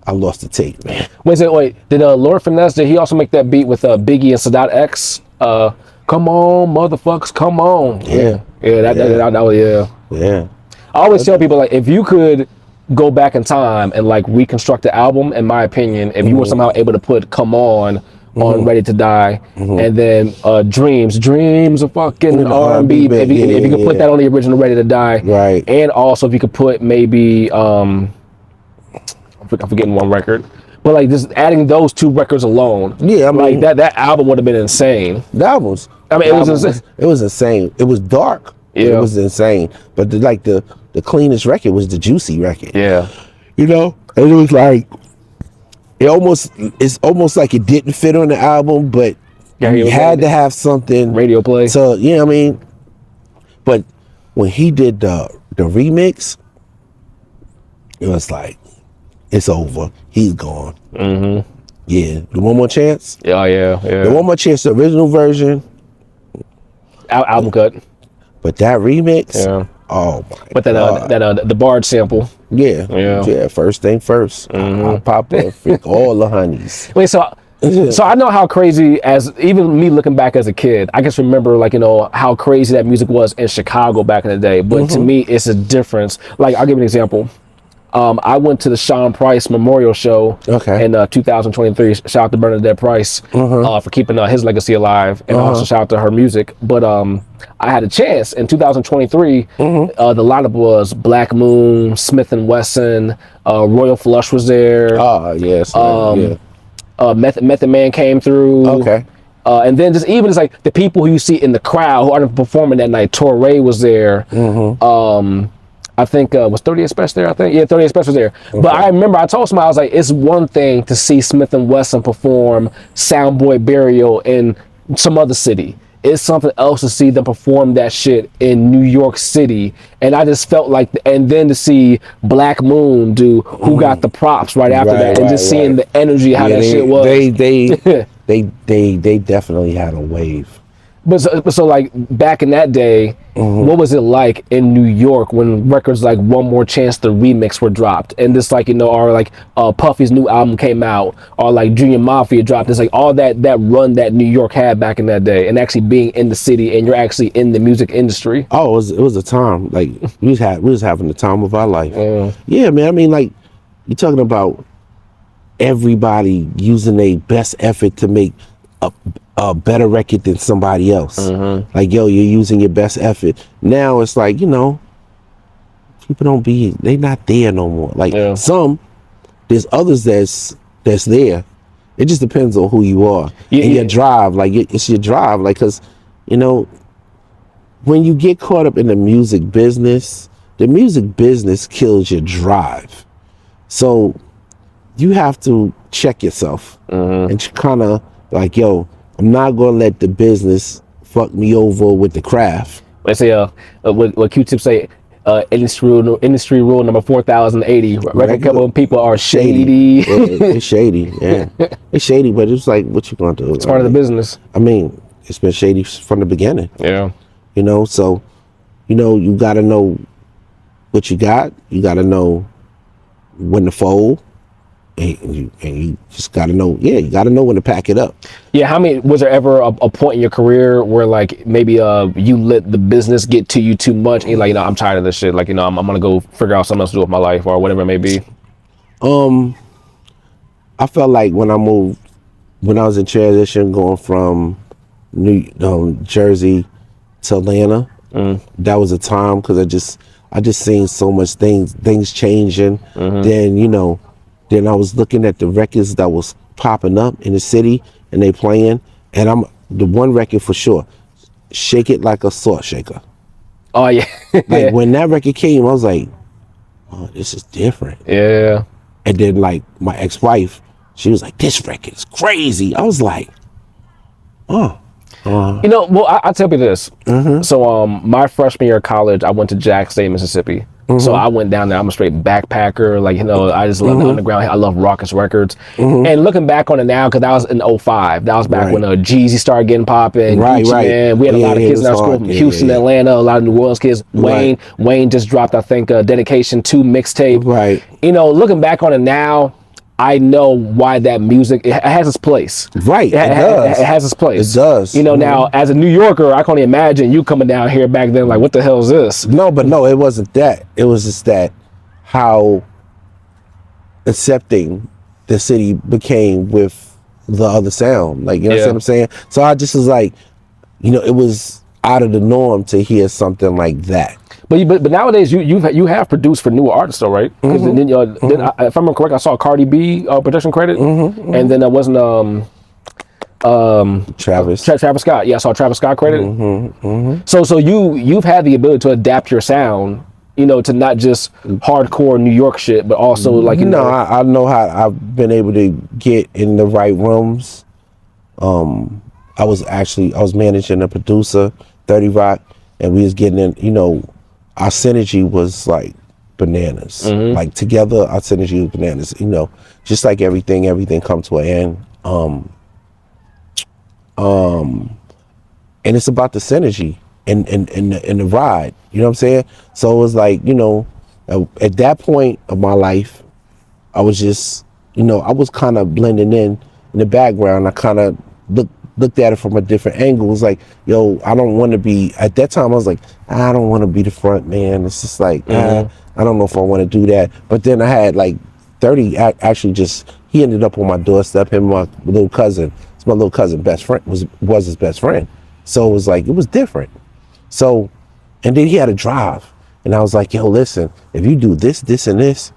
I lost the tape, man. Wait. Did Lord Finesse, did he also make that beat with Biggie and Sadat X? Come on, motherfuckers, come on. Yeah. That was. Yeah. I always tell people, like, if you could go back in time and like reconstruct the album, in my opinion, if you were somehow able to put "Come On" on "Ready to Die" and then "Dreams of fucking R&B," if you could put that on the original "Ready to Die," right, and also if you could put maybe I'm forgetting one record, but like just adding those two records alone, I mean, like that album would have been insane. The albums, I mean, it was insane. It was dark. Yeah, it was insane. But the cleanest record was the Juicy record. Yeah, and it was like it's almost like it didn't fit on the album, but you had to have something radio play. So I mean, but when he did the remix, it was like it's over. He's gone. Yeah, the One More Chance. Yeah. The One More Chance, the original version, album cut. But that remix, oh my! But that the Bard sample, yeah. First thing first, I pop up all the honeys. Wait, so I know how crazy, as even me looking back as a kid, I just remember how crazy that music was in Chicago back in the day. But to me, it's a difference. Like, I'll give you an example. I went to the Sean Price Memorial Show in 2023. Shout out to Bernadette Price for keeping his legacy alive, and also shout out to her music. But I had a chance in 2023. The lineup was Black Moon, Smith and Wesson, Royal Flush was there. Oh yes, Method Man came through. Okay. And then just like the people who you see in the crowd who aren't performing that night. Torre was there. I think was 30 Express there. I think 30 Express was there. Okay. But I remember I told somebody, I was like, it's one thing to see Smith and Wesson perform Soundboy Burial in some other city. It's something else to see them perform that shit in New York City. And I just felt like, and then to see Black Moon do Who Got the Props right after that, and just seeing the energy, how that shit was. They definitely had a wave. But so like back in that day, what was it like in New York when records like One More Chance, the remix were dropped, and this or like Puffy's new album came out, or like Junior Mafia dropped? It's like all that run that New York had back in that day, and actually being in the city, and you're actually in the music industry. Oh, it was a time, like we was having the time of our life. Yeah, man. I mean, like, you're talking about everybody using their best effort to make a better record than somebody else. Like, yo, you're using your best effort. Now it's like, people they not there no more. Like, there's others that's there. It just depends on who you are and your drive. Like, it's your drive. Like, cause when you get caught up in the music business kills your drive. So you have to check yourself and kind of like, yo, I'm not gonna let the business fuck me over with the craft. Let's say what Q-Tip say, industry rule number 4080. Record company people are shady. It's shady, yeah. It's shady, but it's like, what you gonna do? It's part of the business. I mean, it's been shady from the beginning. Yeah. So, you gotta know what you got. You gotta know when to fold and you just gotta know. Yeah, you gotta know when to pack it up. Yeah, was there ever a point in your career where like maybe you let the business get to you too much and you're like, I'm tired of this shit, like, I'm gonna go figure out something else to do with my life or whatever it may be? I felt like when I was in transition going from Jersey to Atlanta, that was a time because I just seen so much things changing. Then I was looking at the records that was popping up in the city and they playing, and I'm the one record for sure, Shake It Like a Salt Shaker. Oh yeah. Like when that record came, I was like, oh, this is different. Yeah. And then like my ex-wife, she was like, this record is crazy. I was like, oh. Well, I tell you this. So my freshman year of college, I went to Jack State, Mississippi. So I went down there. I'm a straight backpacker. Like, I just love the underground. I love Raucous Records. And looking back on it now, because that was in 05. That was back when Jeezy started getting popping. Right. Man. We had a lot of kids in our school from Houston, Atlanta, a lot of New Orleans kids. Wayne just dropped, I think, Dedication 2 mixtape. Right. Looking back on it now, I know why that music, it has its place. Right, it does. It has its place. It does. Now, as a New Yorker, I can't imagine you coming down here back then like, what the hell is this? No, it wasn't that. It was just that how accepting the city became with the other sound. Like, you know what I'm saying? So I just was like, it was out of the norm to hear something like that. But nowadays you have produced for newer artists though, right? Because then, if I'm correct, I saw Cardi B production credit, and then there wasn't Travis Scott. Yeah, I saw Travis Scott credit. So you've had the ability to adapt your sound, to not just hardcore New York shit, but also like I know how I've been able to get in the right rooms. I was managing a producer, 30 Rock, and we was getting in, our synergy was like bananas. Like together, our synergy was bananas. Just like everything come to an end. And it's about the synergy and the ride. You know what I'm saying? So it was like, at that point of my life, I was just, I was kind of blending in the background. I kind of looked at it from a different angle. It was like, I don't want to be, at that time I was like, I don't want to be the front man. It's just like, I don't know if I want to do that. But then I had like 30 actually he ended up on my doorstep, him and my little cousin. It's my little cousin best friend, was his best friend. So it was like, it was different. So, and then he had a drive. And I was like, listen, if you do this, this, and this,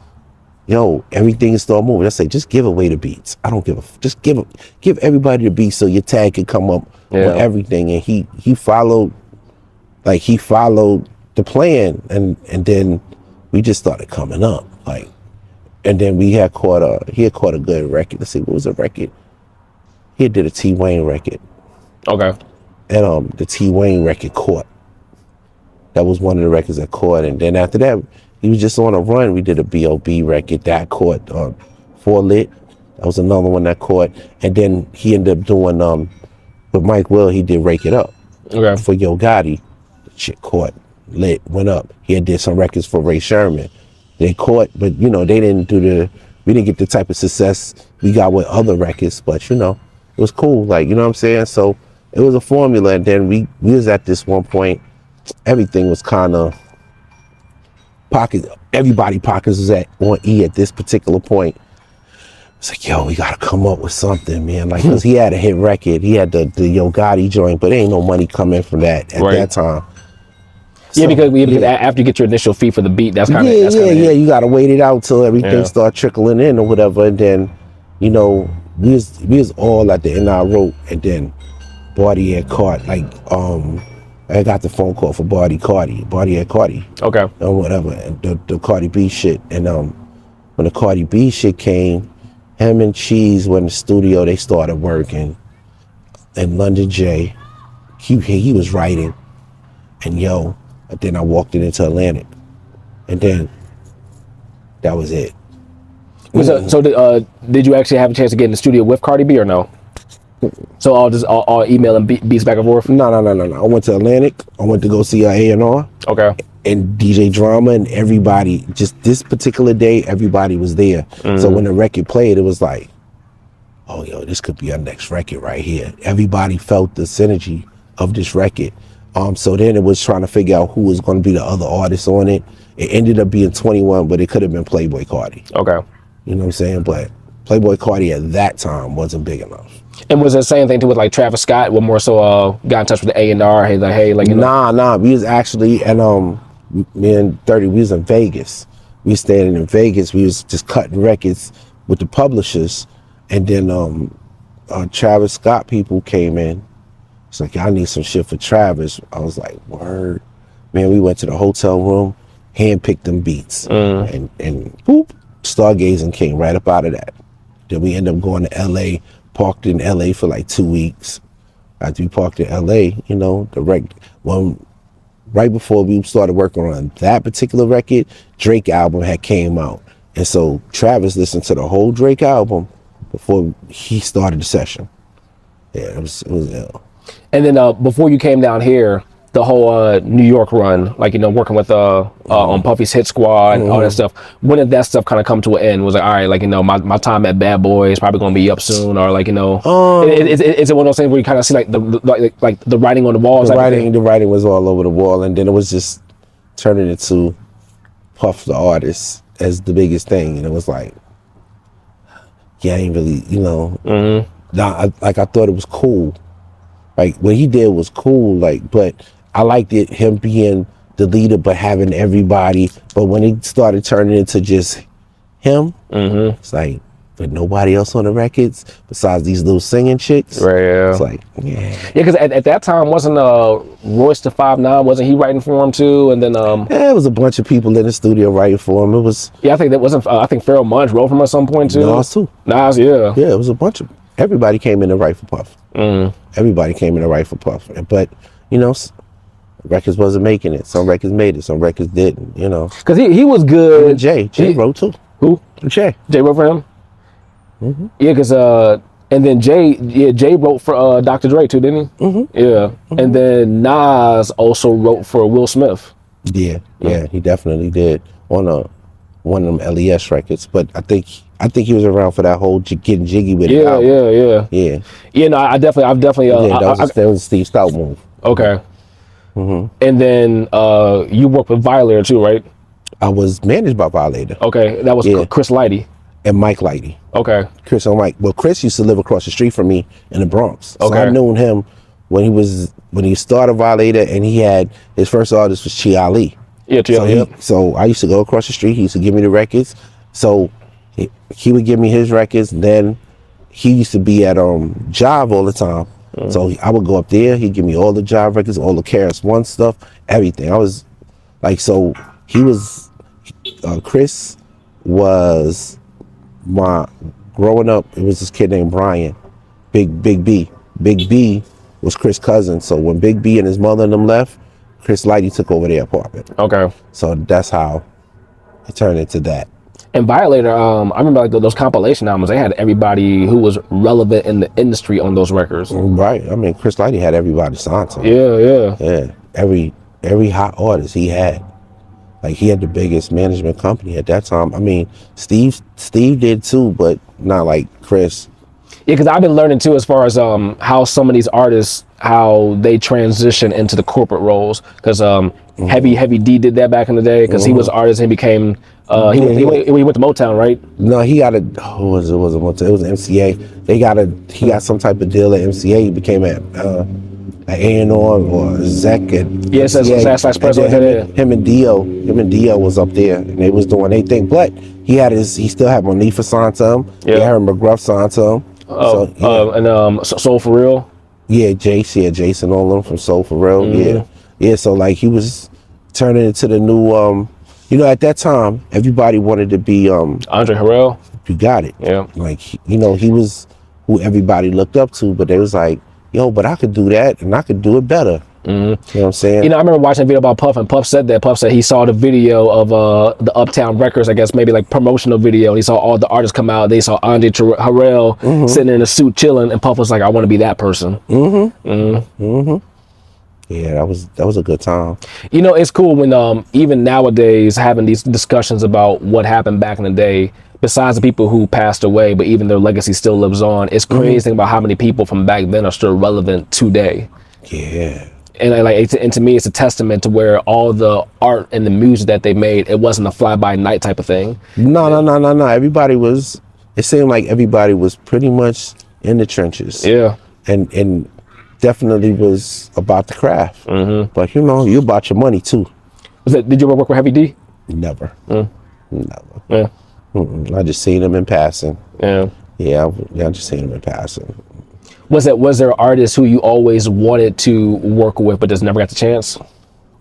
everything is still moving. I say, just give away the beats. I don't just give everybody the beats so your tag can come up with everything. And he followed the plan, and then we just started coming up. Like, and then he had caught a good record. Let's see, what was the record? He did a T Wayne record. Okay. And the T Wayne record caught. That was one of the records that caught. And then after that, he was just on a run. We did a B.O.B. record that caught. 4 Lit. That was another one that caught. And then he ended up doing with Mike Will, he did Rake It Up. Okay. For Yo Gotti. The shit caught. Lit, went up. He had did some records for Ray Sherman. They caught, but they didn't we didn't get the type of success we got with other records, but it was cool. Like, you know what I'm saying? So it was a formula. And then we was at this one point, everything was kind of everybody pockets was on E at this particular point. It's like, we gotta come up with something, man. Like, cause he had a hit record. He had the Yo Gotti joint, but there ain't no money coming from that at that time. Yeah, so, because after you get your initial fee for the beat, that's kind of you gotta wait it out till everything start trickling in or whatever. And then, we was all at the end of our rope, and then Barty had caught, like, I got the phone call for Barty had Cardi. Okay. Or whatever, and the Cardi B shit. And when the Cardi B shit came, him and Cheese went in the studio, they started working. And London J, he was writing. And then I walked it into Atlantic. And then that was it. So did you actually have a chance to get in the studio with Cardi B or no? So all email and beats back and forth. No. I went to Atlantic. I went to go see A&R. Okay. And DJ Drama and everybody. Just this particular day, everybody was there. So when the record played, it was like, oh, yo, this could be our next record right here. Everybody felt the synergy of this record. So then it was trying to figure out who was going to be the other artists on it. It ended up being 21, but it could have been Playboy Carti. Okay. You know what I'm saying? But Playboy Carti at that time wasn't big enough. And was it the same thing too with like Travis Scott? What more so got in touch with the A&R? Hey, like you know? Nah. We was actually, and me and 30, we was in Vegas. We was standing in Vegas. We was just cutting records with the publishers. And then Travis Scott people came in. It's like, I need some shit for Travis. I was like, word. Man, we went to the hotel room, handpicked them beats. And boop, Stargazing came right up out of that. Then we ended up going to LA, parked in LA for like 2 weeks. After we parked in LA, you know, right before we started working on that particular record, Drake album had came out. And so Travis listened to the whole Drake album before he started the session. Yeah, it was ill. And then before you came down here, the whole New York run, like, you know, working with on Puffy's Hit Squad and all that stuff. When did that stuff kind of come to an end? Was like, all right, like, you know, my time at Bad Boy is probably going to be up soon, or like, you know, is it one of those things where you kind of see like the writing on the walls? The writing was all over the wall, and then it was just turning into Puff the artist as the biggest thing, and it was like, yeah, I ain't really, you know, I thought it was cool. Like what he did was cool, like, but I liked it, him being the leader, but having everybody. But when it started turning into just him, it's like, but nobody else on the records besides these little singing chicks. Right. Yeah. It's like, yeah. Yeah, because at that time wasn't Royce the 5'9", wasn't he writing for him too? And then yeah, it was a bunch of people in the studio writing for him. It was. Yeah, I think that wasn't. I think Pharoah Monch wrote for him at some point too. Nas too. Nas, yeah. Yeah, it was a bunch of. Everybody came in to write for Puff. Everybody came in to write for Puff. But, you know, records wasn't making it. Some records made it. Some records didn't, you know. Because he was good. And Jay wrote too. Who? Jay. Jay wrote for him? Yeah, because, and then Jay wrote for Dr. Dre too, didn't he? Yeah. And then Nas also wrote for Will Smith. Yeah, he definitely did on one of them LES records. But I think he was around for that whole getting jiggy with it. Yeah. Yeah, no, I've definitely. That was a Steve Stout move. Okay. And then you worked with Violator too, right? I was managed by Violator. Okay, that was Chris Lighty. And Mike Lighty. Okay. Chris and Mike. Well, Chris used to live across the street from me in the Bronx. So I knew him when he started Violator, and he had his first artist was Chi Ali. Yeah, Chi Ali. So I used to go across the street. He used to give me the records. So he would give me his records. And then he used to be at Jive all the time. So I would go up there. He'd give me all the Jive records, all the KRS-One stuff, everything. I was like, so he was Chris was my growing up. It was this kid named Brian, Big B. Big B was Chris' cousin. So when Big B and his mother and them left, Chris Lighty took over their apartment. Okay. So that's how it turned into that. And Violator, I remember like those compilation albums, they had everybody who was relevant in the industry on those records. Right. I mean, Chris Lighty had everybody signed to him. Yeah. Every hot artist he had. Like he had the biggest management company at that time. I mean, Steve did too, but not like Chris. Yeah, because I've been learning too as far as how some of these artists, how they transition into the corporate roles. Because Heavy D did that back in the day because he was an artist and became, he went to Motown, right? No, he got it was Motown. It was MCA. He got some type of deal at MCA. He became an A&R or Zec at president. Him and Dio was up there and they was doing their thing. But he still had Monifa signed to him. He had McGruff signed to him. Soul For Real. Yeah, Jason all of them from Soul For Real. Yeah. So like he was turning into the new at that time everybody wanted to be Andre Harrell. You got it. Yeah. Like he was who everybody looked up to, but they was like, yo, but I could do that and I could do it better. You know what I'm saying? You know, I remember watching a video about Puff, and Puff said that. Puff said he saw the video of the Uptown Records, I guess maybe like promotional video. And he saw all the artists come out. They saw Andre Harrell sitting in a suit chilling, and Puff was like, "I want to be that person." Yeah, that was a good time. You know, it's cool when even nowadays having these discussions about what happened back in the day. Besides the people who passed away, but even their legacy still lives on. It's crazy to think about how many people from back then are still relevant today. Yeah. And to me, it's a testament to where all the art and the music that they made, it wasn't a fly-by-night type of thing. No. Everybody was. It seemed like everybody was pretty much in the trenches. Yeah. And definitely was about the craft. But you know, you about your money too. Did you ever work with Heavy D? Never. Never. Yeah. I just seen him in passing. Yeah. Yeah, I just seen him in passing. Was there artists who you always wanted to work with but just never got the chance?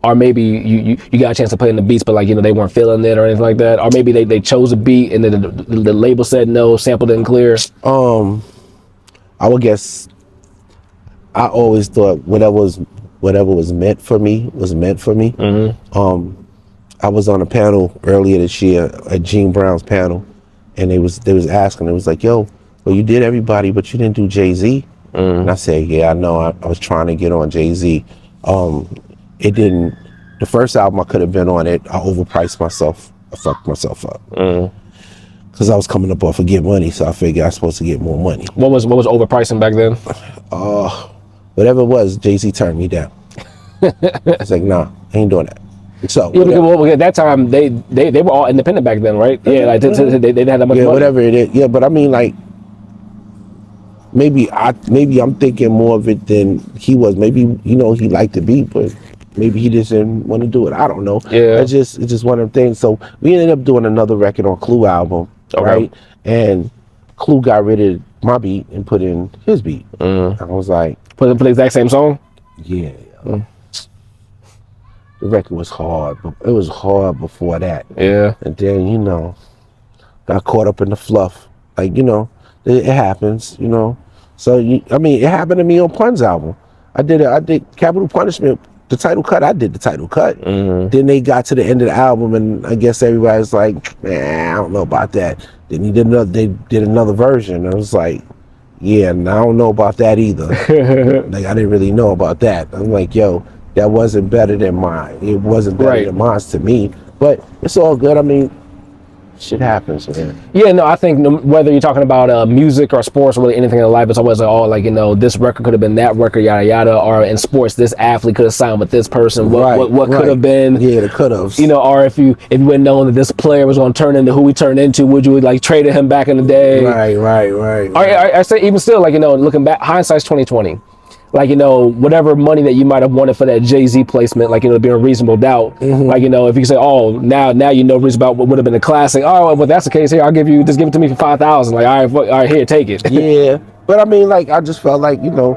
Or maybe you got a chance to play in the beats, but like, you know, they weren't feeling it or anything like that? Or maybe they chose a beat and then the label said no, sample didn't clear? I would guess I always thought whatever was meant for me was meant for me. I was on a panel earlier this year, at Gene Brown's panel, and they was asking, it was like, yo, well, you did everybody, but you didn't do Jay-Z. And I said, yeah, I know, I was trying to get on Jay-Z. It didn't, the first album I could have been on it, I overpriced myself. I fucked myself up. Because I was coming up off of Get Money, so I figured I was supposed to get more money. What was overpricing back then? Whatever it was, Jay-Z turned me down. It's like, nah, I ain't doing that. So yeah, because at that time they were all independent back then, right? Yeah, like they didn't have that much money. Whatever it is. Yeah, but I mean, like, maybe I'm thinking more of it than he was. Maybe, you know, he liked the beat, but maybe he just didn't want to do it. I don't know. Yeah, it's just one of them things. So we ended up doing another record on Clue album, right? And Clue got rid of my beat and put in his beat. I was like, put the exact same song. Yeah. The record was hard, but it was hard before that. Yeah. And then, you know, got caught up in the fluff. Like, you know, it happens, you know. So, I mean, it happened to me on Pun's album. I did Capital Punishment, the title cut, I did the title cut. Then they got to the end of the album, and I guess everybody's like, man, I don't know about that. Then they did another version. And I was like, yeah, and I don't know about that either. Like, I didn't really know about that. I'm like, yo, that wasn't better than mine. It wasn't better than mine to me. But it's all good. I mean, shit happens, man. Yeah, no, I think whether you're talking about music or sports or really anything in life, it's always like, oh, like, you know, this record could have been that record, yada yada. Or in sports, this athlete could have signed with this person. What could have been? Yeah, the could have. You know, or if you wouldn't known that this player was going to turn into who he turned into, would you like traded him back in the day? Right. I say even still, like, you know, looking back, hindsight's 2020. Like, you know, whatever money that you might have wanted for that Jay-Z placement, like, you know, being a reasonable doubt. Like, you know, if you say, oh, now you know about what would have been a classic. Oh, well, that's the case here. I'll give it to me for $5,000. Like, all right, here, take it. Yeah, but I mean, like, I just felt like, you know,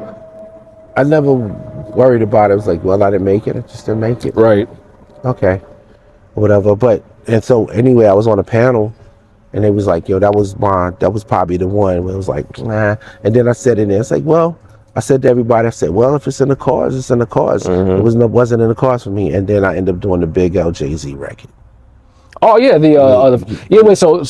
I never worried about it. I was like, well, I didn't make it. I just didn't make it. Right. Okay. Whatever. And so anyway, I was on a panel, and it was like, yo, that was probably the one where it was like, nah. And then I said in there, it's like, well, I said to everybody, I said, well, if it's in the cards, it's in the cards. It wasn't in the cards for me. And then I ended up doing the Big L Jay-Z record. Oh yeah, wait. So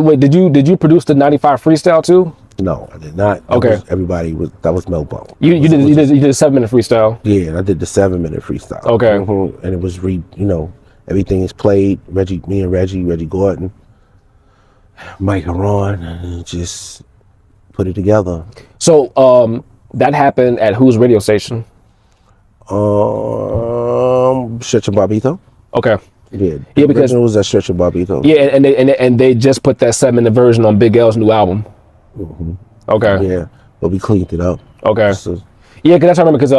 wait, did you produce the '95 freestyle too? No, I did not. Okay. That was Mel Bone. You did a 7-minute freestyle. Yeah, and I did the 7-minute freestyle. Okay. And it was you know, everything is played. Me and Reggie Gordon, Mike Aron, and just put it together. So that happened at whose radio station? Stretch and Bobito. Okay. Yeah, because it was at Stretch and Bobito. Yeah, and they just put that 7-minute version on Big L's new album. Okay. Yeah, but we cleaned it up. Okay. Yeah, because I remember because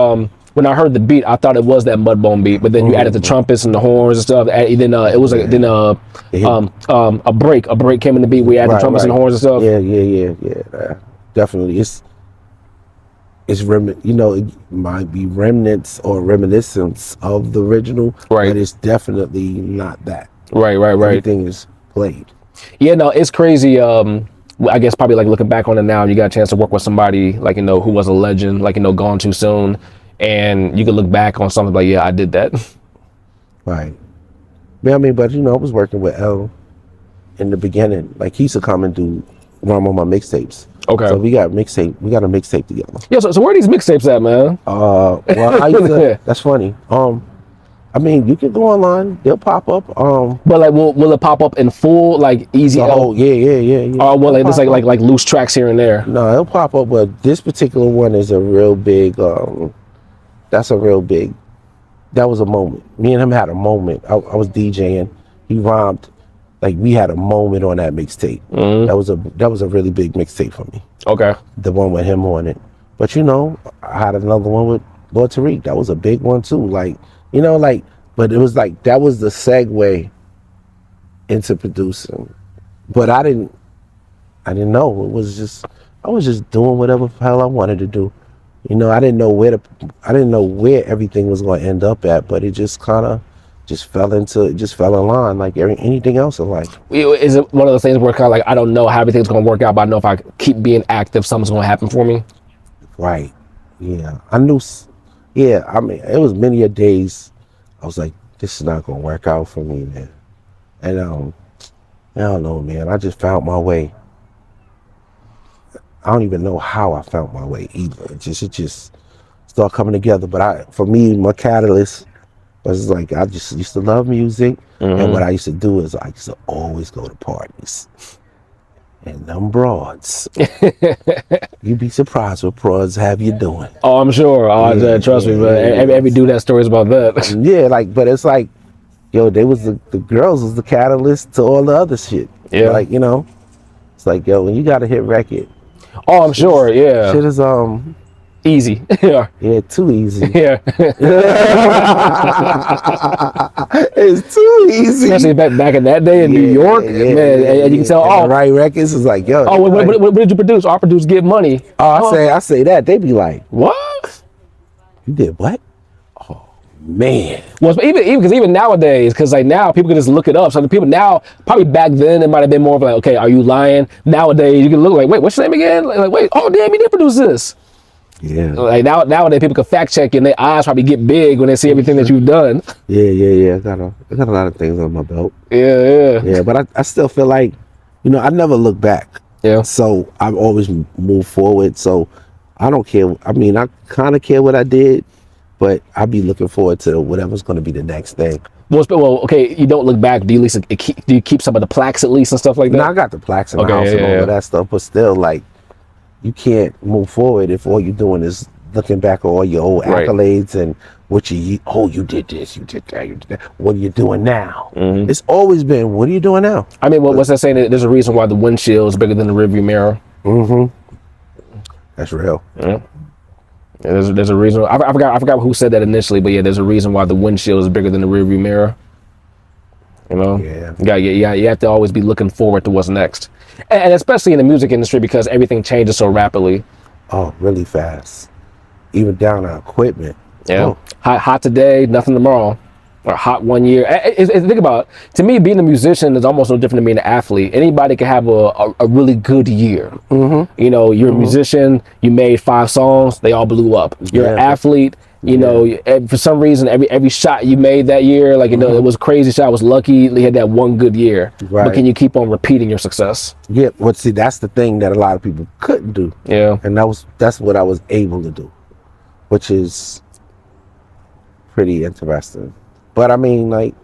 when I heard the beat, I thought it was that Mudbone beat, but then you added the trumpets and the horns and stuff. And then it was like a break came in the beat. We added the trumpets and the horns and stuff. Yeah. Definitely, it might be remnants or reminiscence of the original, but it's definitely not that. Right. Everything is played. Yeah, no, it's crazy. I guess probably like looking back on it now, you got a chance to work with somebody like, you know, who was a legend, like, you know, gone too soon. and you can look back on something like, yeah, I did that. Right. Yeah, I mean, but you know, I was working with L in the beginning. Like, he used to come and run on my mixtapes. Okay. So we got a mixtape together. Yeah. So where are these mixtapes at, man? Well, I used to, that's funny. I mean, you can go online; they'll pop up. But like, will it pop up in full, like EZ Elpee? Yeah. Or will it just like loose tracks here and there? No, it'll pop up. But this particular one is a real big. That's a real big. That was a moment. Me and him had a moment. I was DJing. He rhymed. Like, we had a moment on that mixtape. That was a really big mixtape for me. Okay. The one with him on it. But you know, I had another one with Lord Tariq. That was a big one too. Like, you know, like, but it was like, that was the segue into producing. But I didn't know. It was just, I was just doing whatever the hell I wanted to do. You know, I didn't know where everything was going to end up at, but it just kind of fell in line like anything else in life. Is it one of those things where kind of like, I don't know how everything's going to work out, but I know if I keep being active, something's going to happen for me? Right. Yeah. I knew. Yeah. I mean, it was many a days I was like, this is not going to work out for me, man. And I don't know, man. I just found my way. I don't even know how I found my way either. It just started coming together. But for me, my catalyst was like, I just used to love music. And what I used to do is I used to always go to parties. And them broads, you'd be surprised what broads have you doing. Oh, I'm sure. Trust me, but every dude has stories about that. Yeah, like, but it's like, yo, they was the girls was the catalyst to all the other shit. Yeah. Like, you know, it's like, yo, when you got a hit record. Oh, I'm sure. Yeah. Shit is easy. Yeah. Yeah, too easy. Yeah. It's too easy. Especially back in that day in New York, man. And you can tell, and the right records is like, yo. Oh, what did you produce? I produced Get Money. I say that. They be like, what? You did what? Oh, man. Well, even nowadays, because like now people can just look it up. So the people now, probably back then, it might have been more of like, okay, are you lying? Nowadays, you can look like, wait, what's your name again? Like, wait, oh damn, you did produce this. Yeah. Like nowadays, people can fact check you, and their eyes probably get big when they see everything that you've done. Yeah. I got a lot of things on my belt. Yeah. But I still feel like, you know, I never look back. Yeah. So I've always moved forward. So I don't care. I mean, I kind of care what I did, but I'll be looking forward to whatever's going to be the next thing. Well, okay, you don't look back. Do you do you keep some of the plaques at least and stuff like that? No, I got the plaques in the house and all of that stuff, but still, like, you can't move forward if all you're doing is looking back at all your old accolades and what you did this, you did that, you did that. What are you doing now? It's always been, what are you doing now? I mean, what's that saying? There's a reason why the windshield is bigger than the rearview mirror. That's real. Yeah. There's a reason. I forgot who said that initially, but yeah, there's a reason why the windshield is bigger than the rearview mirror. You know, you have to always be looking forward to what's next, and especially in the music industry because everything changes so rapidly. Oh, really fast, even down to equipment. Yeah, hot today, nothing tomorrow, or hot 1 year. Think about it. To me, being a musician is almost no different than being an athlete. Anybody can have a really good year. You know, you're a musician. You made 5 songs, they all blew up. You're an athlete. You know, for some reason, every shot you made that year, like, you know, it was a crazy shot. I was lucky you had that one good year. But can you keep on repeating your success? Yeah, well, see, that's the thing that a lot of people couldn't do. Yeah. And that's what I was able to do, which is pretty interesting. But I mean, like,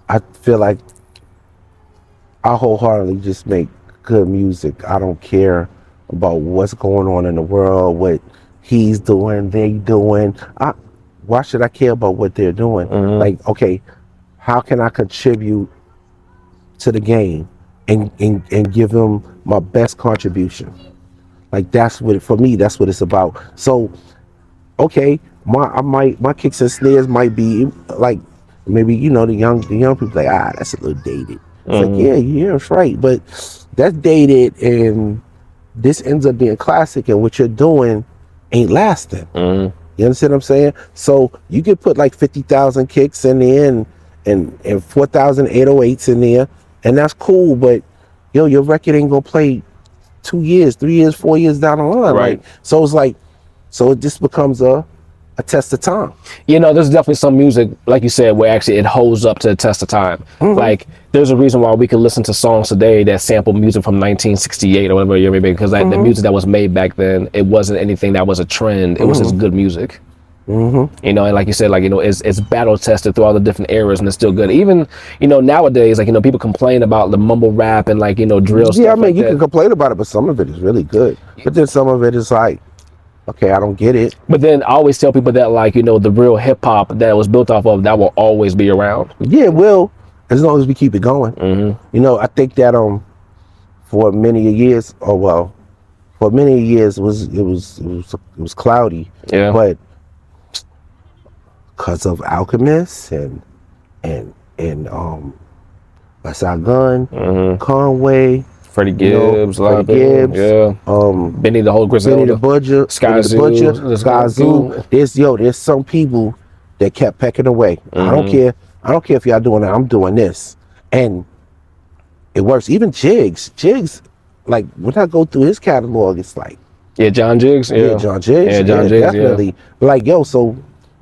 I feel like I wholeheartedly just make good music. I don't care about what's going on in the world, what he's doing, they doing. Why should I care about what they're doing? Like, okay, how can I contribute to the game and give them my best contribution? Like, for me, that's what it's about. So, okay, my kicks and snares might be like, maybe, you know, the young people like, that's a little dated. It's like, yeah, that's right. But that's dated, and this ends up being classic, and what you're doing ain't lasting. You understand what I'm saying? So you could put like 50,000 kicks in there and 4,000 808s in there, and that's cool, but yo, your record ain't gonna play 2 years, 3 years, 4 years down the line. Right. So it's like, so it just becomes a a test of time. You know, there's definitely some music, like you said, where actually it holds up to the test of time. Like, there's a reason why we can listen to songs today that sample music from 1968 or whatever year, maybe, because like, the music that was made back then, it wasn't anything that was a trend. It was just good music. You know, and like you said, like, you know, it's battle tested through all the different eras, and it's still good. Even, you know, nowadays, like, you know, people complain about the mumble rap and, like, you know, drill stuff. Yeah, I mean, like you that. can complain about it, but some of it is really good. But then some of it is like, okay, I don't get it. But then I always tell people that, like, you know, the real hip hop that it was built off of, that will always be around. Yeah, it will, as long as we keep it going. You know, I think that for many years, for many years it was cloudy. Yeah. But because of Alchemist and Westside Gun, Conway, Freddie Gibbs, a lot of Freddie people. Gibbs, Yeah. Benny the whole Griselda. Benny the Butcher, Sky Zoo, Sky Zoo. There's some people that kept pecking away. I don't care if y'all doing that. I'm doing this, and it works. Even Jigs, like when I go through his catalog, it's like, Yeah, John Jiggs. Yeah, John Jiggs. Yeah, John Jiggs. Definitely. Yeah. Like, yo, so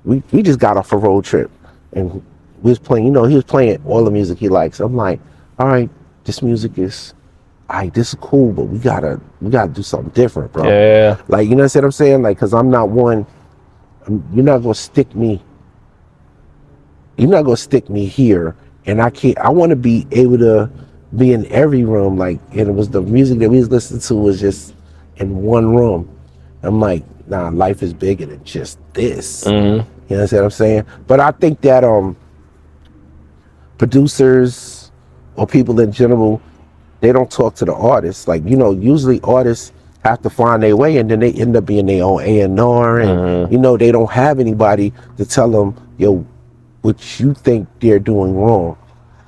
we just got off a road trip, and we was playing. You know, he was playing all the music he likes. I'm like, all right, this music is, this is cool, but we gotta do something different, bro. Yeah. Like, you know what I'm saying? Like, cause I'm not one. You're not gonna stick me. You're not gonna stick me here, and I can't. I want to be able to be in every room. Like, and it was the music that we was listening to was just in one room. I'm like, nah, life is bigger than just this. You know what I'm saying? But I think that producers or people in general, they don't talk to the artists. Like, you know, usually artists have to find their way, and then they end up being their own A&R, and you know, they don't have anybody to tell them, yo, what you think they're doing wrong.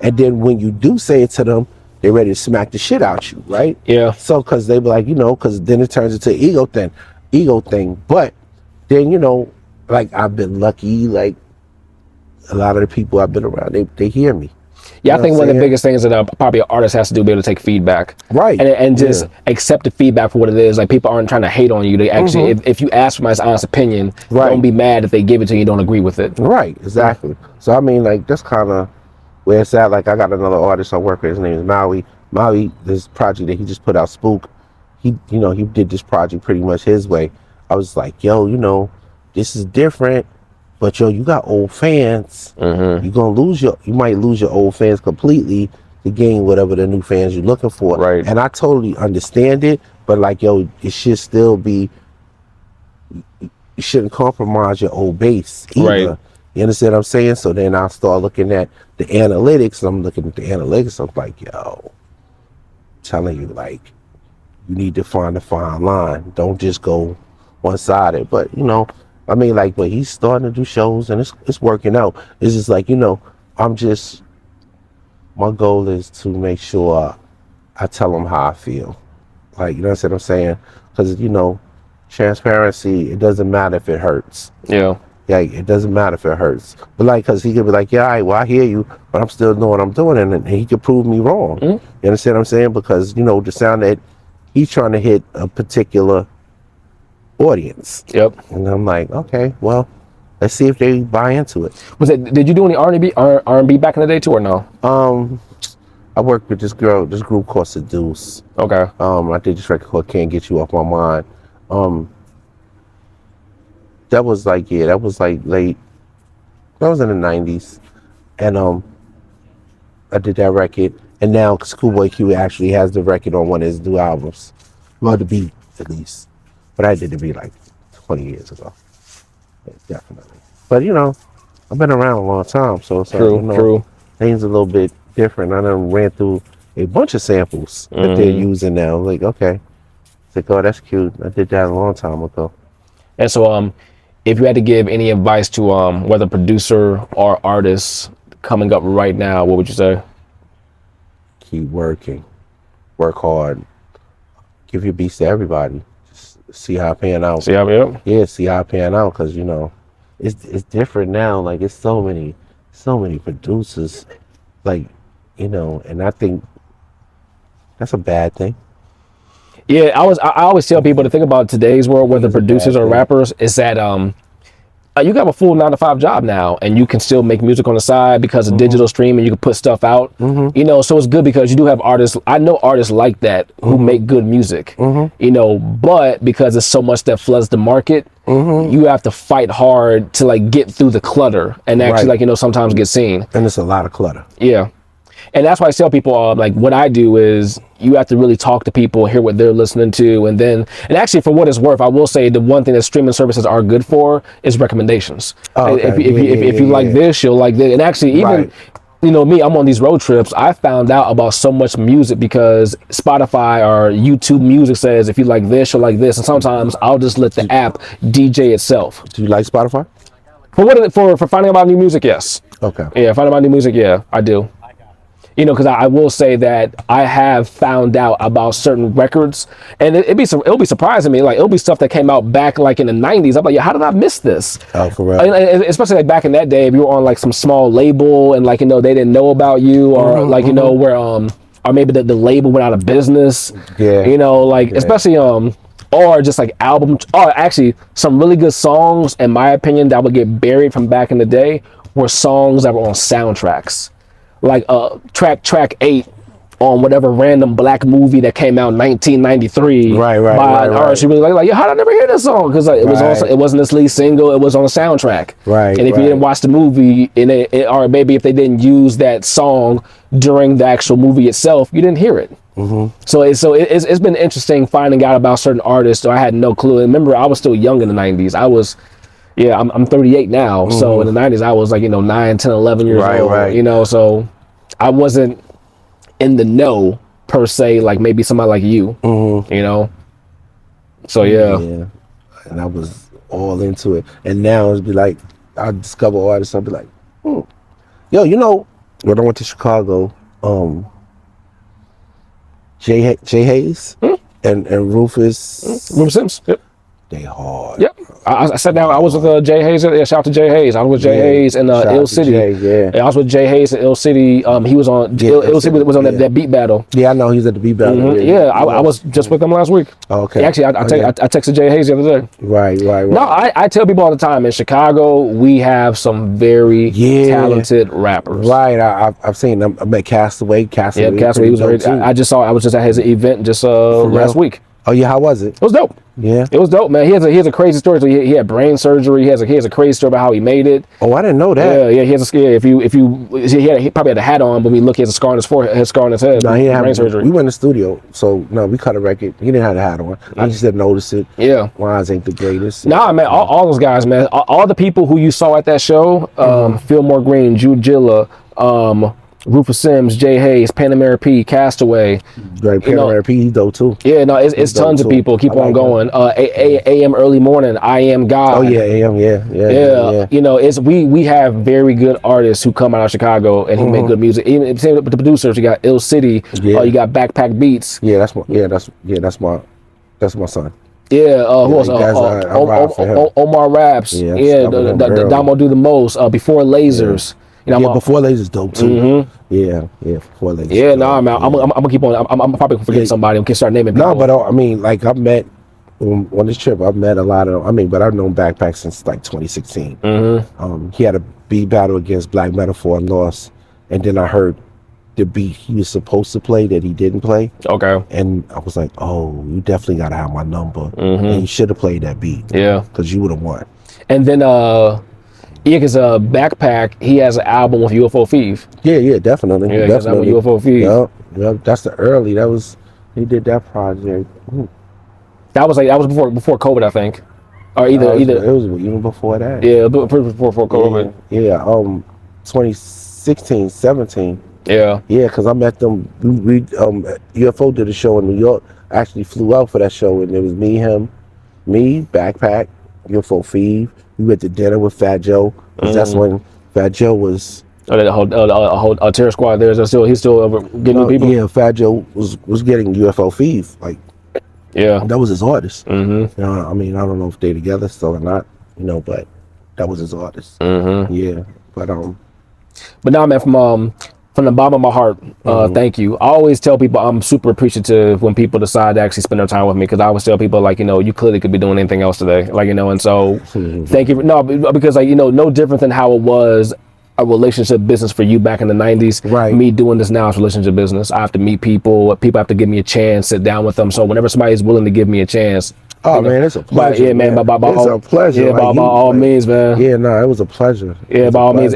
And then when you do say it to them, they're ready to smack the shit out you, right? Yeah. So, cause they be like, you know, cause then it turns into an ego thing. But then, you know, like, I've been lucky, like a lot of the people I've been around, they hear me. Yeah, You I think know one what of the I'm biggest things that probably an artist has to do, be able to take feedback, Right. and just accept the feedback for what it is. Like, people aren't trying to hate on you. They actually, if you ask for my honest opinion, Right. don't be mad if they give it to you and don't agree with it. Right, exactly. So I mean, like, that's kind of where it's at. Like, I got another artist I work with. His name is Maui. Maui, this project that he just put out, Spook. He did this project pretty much his way. I was like, yo, you know, this is different, but yo, you got old fans. You might lose your old fans completely to gain whatever the new fans you're looking for. Right. And I totally understand it, but like, yo, it should still be. You shouldn't compromise your old base either. Right. You understand what I'm saying? So then I start looking at the analytics. I'm looking at the analytics. I'm like, yo, telling you, like, you need to find a fine line. Don't just go one-sided. But, you know, I mean, like, but he's starting to do shows and it's working out. It's just like, you know, my goal is to make sure I tell them how I feel. Like, you know what I'm saying? Because, you know, transparency, it doesn't matter if it hurts. Yeah. Like, it doesn't matter if it hurts. But like, because he could be like, yeah, all right, well, I hear you, but I'm still doing what I'm doing, and he could prove me wrong. You understand what I'm saying? Because, you know, the sound that he's trying to hit a particular audience. Yep. And I'm like, okay, well, let's see if they buy into it. Did you do any R&B back in the day too, or no? I worked with this group called Seduce. Okay. I did this record called Can't Get You Off My Mind. That was like late. That was in the 90s. And I did that record. And now Schoolboy Q actually has the record on one of his new albums. Well, the beat, at least. But I did the beat like 20 years ago. Yeah, definitely. But, you know, I've been around a long time. So it's True, like, you know, true. things a little bit different. I done ran through a bunch of samples that they're using now. Like, okay. It's like, oh, that's cute. I did that a long time ago. And so, if you had to give any advice to whether producer or artist coming up right now, what would you say? Keep working. Work hard. Give your beats to everybody. Just see how it pan out. See how Yeah, see how it pan out, because, you know, it's different now. Like, it's so many producers. Like, you know, and I think that's a bad thing. Yeah, I always tell people to think about today's world, whether It's a producers bad or thing. rappers, is that you have a full 9-to-5 job now, and you can still make music on the side because of digital streaming. You can put stuff out, you know. So it's good because you do have artists. I know artists like that who make good music, you know. But because there's so much that floods the market, you have to fight hard to like get through the clutter and actually like, you know, sometimes get seen. And it's a lot of clutter. Yeah. And that's why I tell people, like, what I do is you have to really talk to people, hear what they're listening to, and actually, for what it's worth, I will say the one thing that streaming services are good for is recommendations. Oh, okay. If you like this, you'll like this. And actually, even you know me, I'm on these road trips. I found out about so much music because Spotify or YouTube Music says if you like this, you'll like this. And sometimes I'll just let the app DJ itself. Do you like Spotify? For finding out new music, yes. Okay. Yeah, finding out new music, yeah, I do. You know, because I will say that I have found out about certain records, and it'll be surprising me. Like, it'll be stuff that came out back like in the 90s. I'm like, yeah, how did I miss this? Oh, for real. Especially like back in that day, if you were on like some small label and like, you know, they didn't know about you, or like, you know, where or maybe the label went out of business. Yeah. You know, like especially or just like albums, or actually some really good songs, in my opinion, that would get buried from back in the day were songs that were on soundtracks. Like track 8 on whatever random black movie that came out in 1993 by an artist you really like, yeah, how did I never hear this song? Because like, it wasn't this lead single, it was on a soundtrack. And if you didn't watch the movie, or maybe if they didn't use that song during the actual movie itself, you didn't hear it. So it's been interesting finding out about certain artists. So I had no clue. And remember, I was still young in the 90s. I'm 38 now. So in the 90s, I was like, you know, 9, 10, 11 years old. You know, so I wasn't in the know per se, like maybe somebody like you, you know. So yeah. And I was all into it. And now it's be like, I discover artists, I'll be like, yo, you know, when I went to Chicago, Jay Hayes and Rufus Sims. Yep. They hard. Yep. I sat down. I was with Jay Hayes. Yeah, shout out to Jay Hayes. I was with Jay Hayes in Ill City. I was with Jay Hayes in Ill City. He was on Ill City was on that beat battle. Yeah, I know he was at the beat battle. I was just with him last week. Okay. Actually, I texted Jay Hayes the other day. Right. No, I tell people all the time, in Chicago we have some very talented rappers. Right. I've seen them. I met Castaway. Yeah, Castaway was great. I was just at his event just last week. Oh yeah, how was it? It was dope. Yeah, it was dope, man. He has a crazy story. So he had brain surgery. He has a crazy story about how he made it. Oh, I didn't know that. Yeah. He has a he probably had a hat on, but we look, he has a scar on his forehead, a scar on his head. No, he had brain surgery. We went in the studio, so no, we cut a record. He didn't have the hat on. I just didn't notice it. Yeah, Wise ain't the greatest. Nah, man, all those guys, man, all the people who you saw at that show, Fillmore Green, Jude Gilla, Rufus Sims, Jay Hayes, Panamera P, Castaway. Right, Panamera P, though too. Yeah, no, it's tons of people. Keep on going. AM Early Morning, I Am God. Oh yeah, AM, yeah. You know, we have very good artists who come out of Chicago and who make good music. Even same with the producers, you got Ill City, you got Backpack Beats. Yeah, that's my son. Yeah, who else? Omar Raps. Yeah, the Damo Do the Most. Before Lasers. You know, Before Lasers dope too. Yeah, Before Lasers. Yeah, nah, man. I'm gonna keep on. I'm probably gonna forget somebody. I'm gonna start naming people. No, but I mean, like I've met on this trip. I've met a lot of. But I've known Backpack since like 2016. He had a beat battle against Black Metaphor and lost, and then I heard the beat he was supposed to play that he didn't play. Okay. And I was like, oh, you definitely gotta have my number. And you should have played that beat. Yeah. Because you would have won. And then because Backpack, he has an album with UFO Thief. Yeah, definitely. Yeah, definitely. UFO Thief. Yep, that's the early. He did that project. That was before COVID, I think, or either it was even before that. Yeah, before COVID. Yeah, 2016, 17. Yeah, because I met them. We UFO did a show in New York. I actually flew out for that show, and it was me, Backpack, UFO Thief. We went to dinner with Fat Joe. That's when Fat Joe was. The whole terror squad there. He's still getting people. Yeah, Fat Joe was getting UFO Thief. Like, that was his artist. You know, I mean, I don't know if they together still or not. You know, but that was his artist. Yeah, but now, man, from From the bottom of my heart, thank you. I always tell people I'm super appreciative when people decide to actually spend their time with me, because I always tell people, like, you know, you clearly could be doing anything else today, like, you know. And so thank you. No, because, like, you know, no different than how it was a relationship business for you back in the 90s. Right. Me doing this now is relationship business. I have to meet people have to give me a chance, sit down with them. So whenever somebody's willing to give me a chance, Oh, you know, man, it's a pleasure. yeah, man. By It's a pleasure. Yeah, like by all means, man. Yeah, no, it was a pleasure. Yeah, by all means.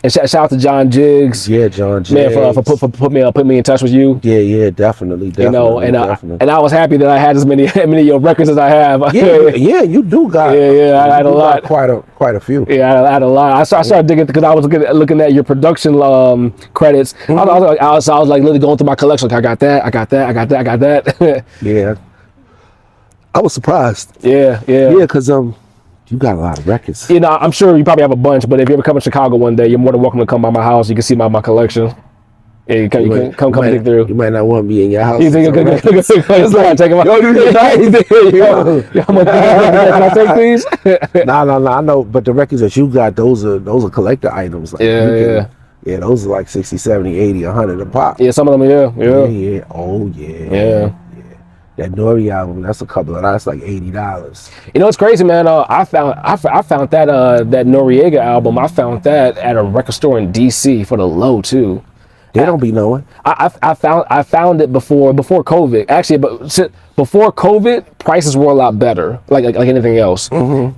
And shout out to John Jiggs. Yeah, John Jiggs. Man, for put me in touch with you. Yeah, definitely. You know, and definitely. I was happy that I had as many of your records as I have. Yeah, you do got. Yeah, I had a lot. Quite a few. Yeah, I had a lot. I started digging because I was looking at your production credits. I was like literally going through my collection. Like, I got that. Yeah, I was surprised. Yeah, because you got a lot of records. You know, I'm sure you probably have a bunch, but if you ever come to Chicago one day, you're more than welcome to come by my house. You can see my collection. Yeah, you can come dig through. You might not want me in your house. You think it's like take them out? Can I take these? No. I know, but the records that you got, those are collector items. Like, Yeah, those are like 60, 70, 80, 100 a pop. Yeah, some of them, yeah. Yeah. Oh, yeah. Yeah. That Nori album, that's that's like $80. You know, it's crazy, man. I found that that Noreaga album. I found that at a record store in DC for the low too. They don't be knowing. I found it before COVID. Actually, but before COVID, prices were a lot better, like anything else.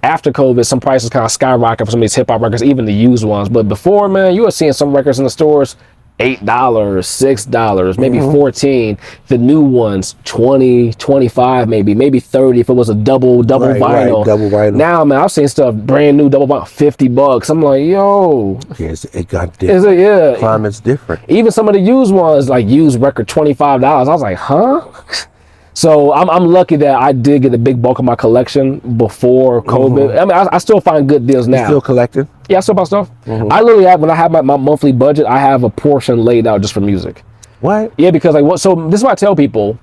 After COVID, some prices kind of skyrocketed for some of these hip hop records, even the used ones. But before, man, you were seeing some records in the stores $8, $6, maybe $14. The new ones, $20, $25, maybe $30 if it was a double vinyl. Right, double vinyl. Now, man, I've seen stuff brand new double vinyl, $50. I'm like, yo. Yes, it got different. Is it? Yeah. Climate's different. Even some of the used ones, like used record, $25. I was like, huh? So I'm lucky that I did get a big bulk of my collection before COVID. I mean, I still find good deals now. You still collecting? Yeah, I still buy stuff. I literally have, when I have my monthly budget, I have a portion laid out just for music. What? Yeah, because like so this is what I tell people,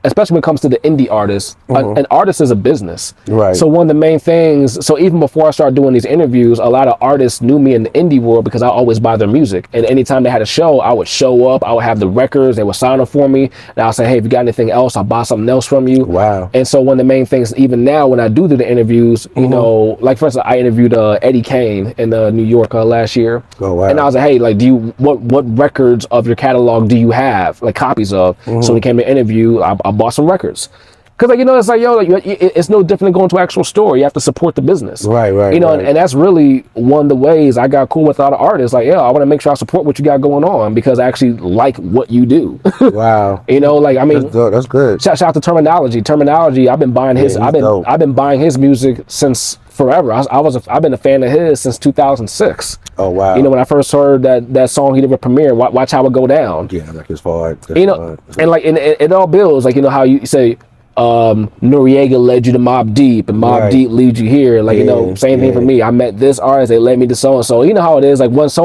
especially when it comes to the indie artists. An artist is a business. Right. So one of the main things, so even before I started doing these interviews, a lot of artists knew me in the indie world because I always buy their music. And anytime they had a show, I would show up, I would have the records, they would sign them for me. And I'll say, hey, if you got anything else, I'll buy something else from you. Wow. And so one of the main things, even now when I do the interviews, you know, like for instance, I interviewed Eddie Kane in New York last year. Oh, wow. And I was like, hey, like, what records of your catalog do you have, like copies of? So we came to interview, I bought some records. Because, like, you know, it's like, yo, like, it's no different than going to an actual store. You have to support the business. Right. You know, and that's really one of the ways I got cool with a lot of artists. Like, yeah, I want to make sure I support what you got going on because I actually like what you do. Wow. You know, like, I mean, that's good. Shout out to Terminology. I've been buying his. I've been buying his music since forever. I've been a fan of his since 2006. Oh wow. You know, when I first heard that song he did with Premier, Watch How It Go Down. Yeah, like it's hard. You know, and like it all builds. Like, you know how you say Noreaga led you to Mobb Deep and Mobb Deep leads you here. Like, you know, same thing for me. I met this artist, they led me to so and so. You know how it is. Like once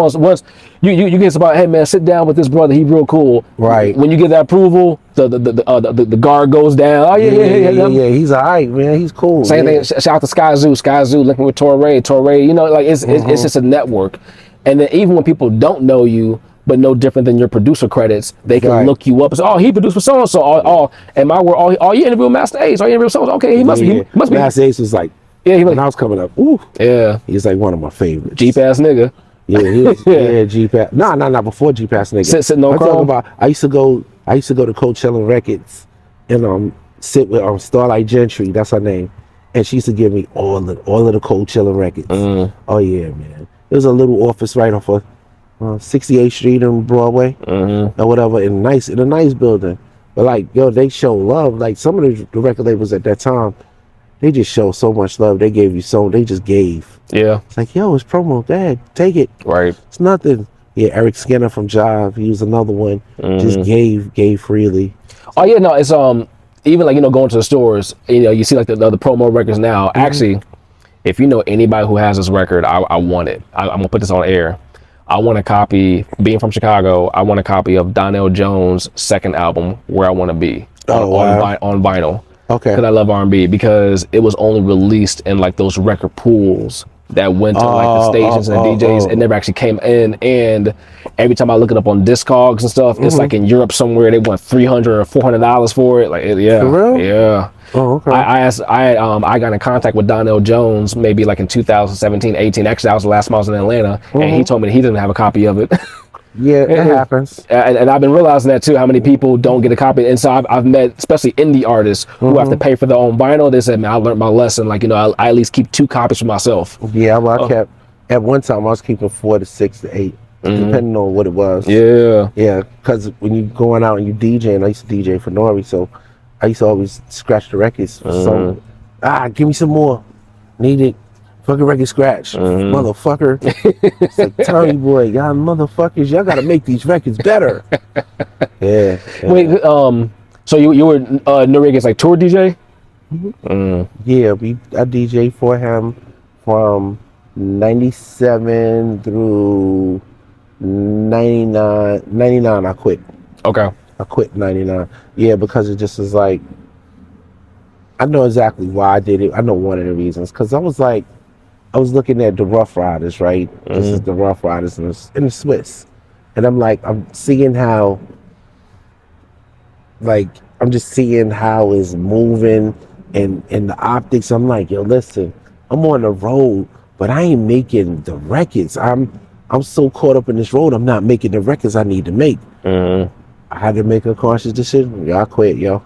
you get about, hey man, sit down with this brother, he real cool. Right. When you get that approval, the guard goes down. Oh yeah. He's alright, man. He's cool. Same thing. Shout out to Sky Zoo linking with Torre. You know, like it's just a network. And then even when people don't know you, but no different than your producer credits, they can look you up and say, oh, he produced for so and so. And my word, oh, you interviewed Master Ace. Oh, you interviewed so and so. Okay, he must be. Master Ace was like, when I was coming up, he's like one of my favorites. Jeep ass nigga. Yeah, he was, Jeep ass. No, before Jeep ass nigga. Sitting on Chrome. I used to go to Coachella Records and sit with Starlight Gentry. That's her name, and she used to give me all of the Coachella records. Oh yeah, man. It was a little office right off of 68th Street and Broadway or whatever, in a nice building. But like, yo, they show love. Like some of the record labels at that time, they just show so much love. They just gave. Yeah. It's like, yo, it's promo, Dad, take it. Right. It's nothing. Yeah, Eric Skinner from Jive, he was another one. Just gave freely. Oh yeah, no, it's even like, you know, going to the stores, you know, you see like the promo records now. Actually, if you know anybody who has this record, I want it. I'm gonna put this on air. I want a copy, being from Chicago, I want a copy of Donnell Jones' second album, Where I Want to Be, on vinyl. Okay. Because I love R&B, because it was only released in like those record pools that went to like the stations and the DJs. It never actually came in. And every time I look it up on Discogs and stuff, it's like in Europe somewhere they want $300 or $400 for it. Like, yeah, For real? yeah. Oh, okay. I got in contact with Donnell Jones maybe like in 2017, 18. Actually, that was the last time I was in Atlanta, and he told me that he didn't have a copy of it. Yeah, it happens. And I've been realizing that too, how many people don't get a copy. And so I've met, especially indie artists who have to pay for their own vinyl. They said, man, I learned my lesson. Like, you know, I at least keep 2 copies for myself. Yeah, well, I kept, at one time I was keeping 4 to 6 to 8, depending on what it was. Yeah. Yeah, because when you going out and you DJing, I used to DJ for Nori, so I used to always scratch the records. So, give me some more. Need it. Fucking record scratch, motherfucker. It's like, Tommy boy, y'all motherfuckers, y'all gotta make these records better. Yeah. Wait, so you were Noreaga's like tour DJ? Yeah, I DJ for him from 97 through 99. 99 I quit. Okay. I quit 99. Yeah, because it just was like, I know exactly why I did it. I know one of the reasons, because I was looking at the Rough Riders, right? This is the Rough Riders in the Swiss. And I'm like, I'm seeing how, like, I'm just seeing how it's moving and the optics. I'm like, yo, listen, I'm on the road, but I ain't making the records. I'm so caught up in this road, I'm not making the records I need to make. I had to make a conscious decision. Yeah, I quit, yo.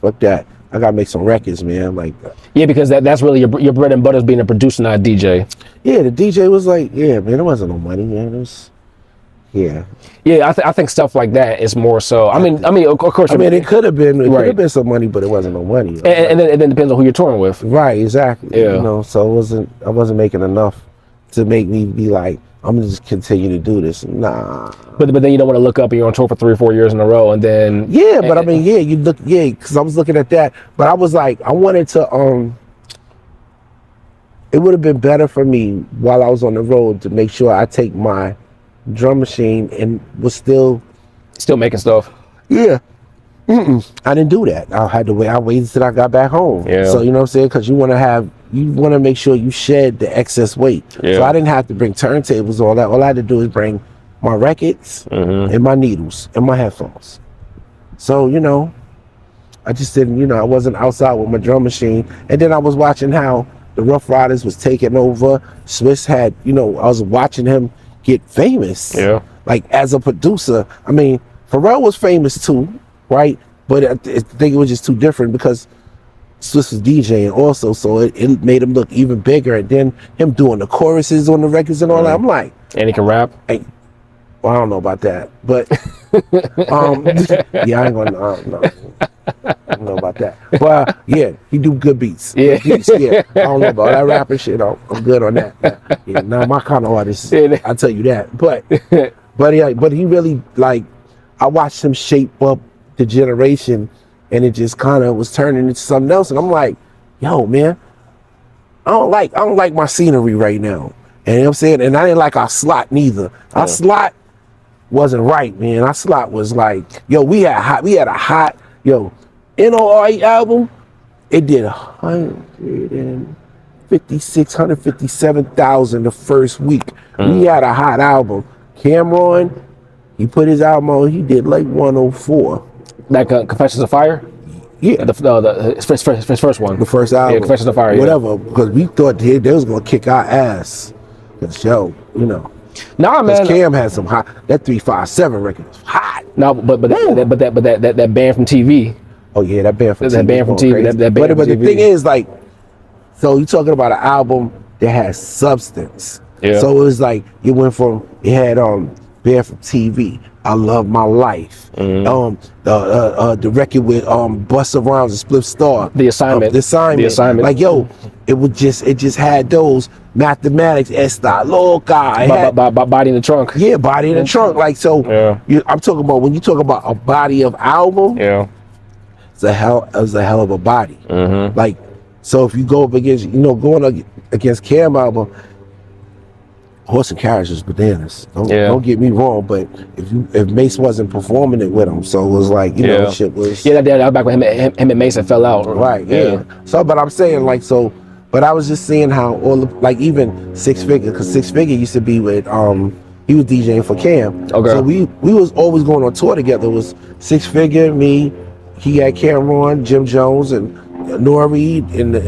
Fuck that. I gotta make some records, man. Like, yeah, because that's really your bread and butter is being a producer, not a DJ. Yeah, the DJ was like, yeah, man, there wasn't no money, man. It was, yeah. Yeah, I think stuff like that is more so. I mean, of course. I mean, it could have been some money, but it wasn't no money. And then it depends on who you're touring with. Right, exactly. Yeah. You know, so I wasn't making enough to make me be like, I'm gonna just continue to do this. Nah. But then you don't want to look up and you're on tour for 3 or 4 years in a row, and then yeah. But I mean, yeah, you look, yeah, because I was looking at that. But I was like, I wanted to. It would have been better for me while I was on the road to make sure I take my drum machine and was still making stuff. Yeah. I didn't do that. I had to wait. I waited till I got back home. Yeah. So you know what I'm saying? Because you want to make sure you shed the excess weight. Yeah. So I didn't have to bring turntables, all that. All I had to do is bring my records and my needles and my headphones. So, you know, I just didn't, you know, I wasn't outside with my drum machine. And then I was watching how the Rough Riders was taking over. Swiss had, you know, I was watching him get famous. Yeah. Like as a producer. I mean, Pharrell was famous too, right? But I think it was just too different because Swiss was DJing also, so it made him look even bigger. And then him doing the choruses on the records and all that. I'm like, and he can rap. Hey, well, I don't know about that, but yeah, I ain't gonna. I don't know about that, but yeah, he do good beats. Yeah, beats, yeah. I don't know about that rapping shit. I'm good on that. Yeah, not my kind of artist. I tell you that. But yeah, but he really, like, I watched him shape up the generation, and it just kind of was turning into something else. And I'm like, yo, man, I don't like my scenery right now. And you know what I'm saying? And I didn't like our slot neither. Our slot wasn't right, man. Our slot was like, yo, we had a hot, yo, NORE album, it did 157,000 the first week. We had a hot album. Cameron, he put his album on, he did like 104. Like Confessions of Fire? Yeah. His first one. The first album. Yeah, Confessions of Fire. Whatever, because we thought they was going to kick our ass. Because, yo, you know. Nah, man. Cam had some hot, that 357 record was hot. No, but that band from TV. Oh yeah, that band from TV. That band from TV. That band but from the TV. thing is, like, so you're talking about an album that has substance. Yeah. So it was like it went from it had band from TV, I Love My Life, the record with Busta Rhymes and Split Star, The Assignment. The Assignment. Like, yo, it just had those mathematics, Esta Loca. Body in the Trunk. Yeah, Body in the Trunk. Like, so I'm talking about when you talk about a body of album. Yeah. It was a hell of a body. Like, so if you go up against, you know, going against Cam album, Horse and Carriage was bananas. Don't get me wrong, but if Mace wasn't performing it with him, so it was like, you know, shit was. Yeah, that was back when him and Mason fell out. Right. Yeah. So, but I'm saying, like, so But I was just seeing how all the, like even Six Figure, because Six Figure used to be with he was DJing for Cam. Okay. So we was always going on tour together. It was Six Figure, me, he had Cameron, Jim Jones, and Nori in the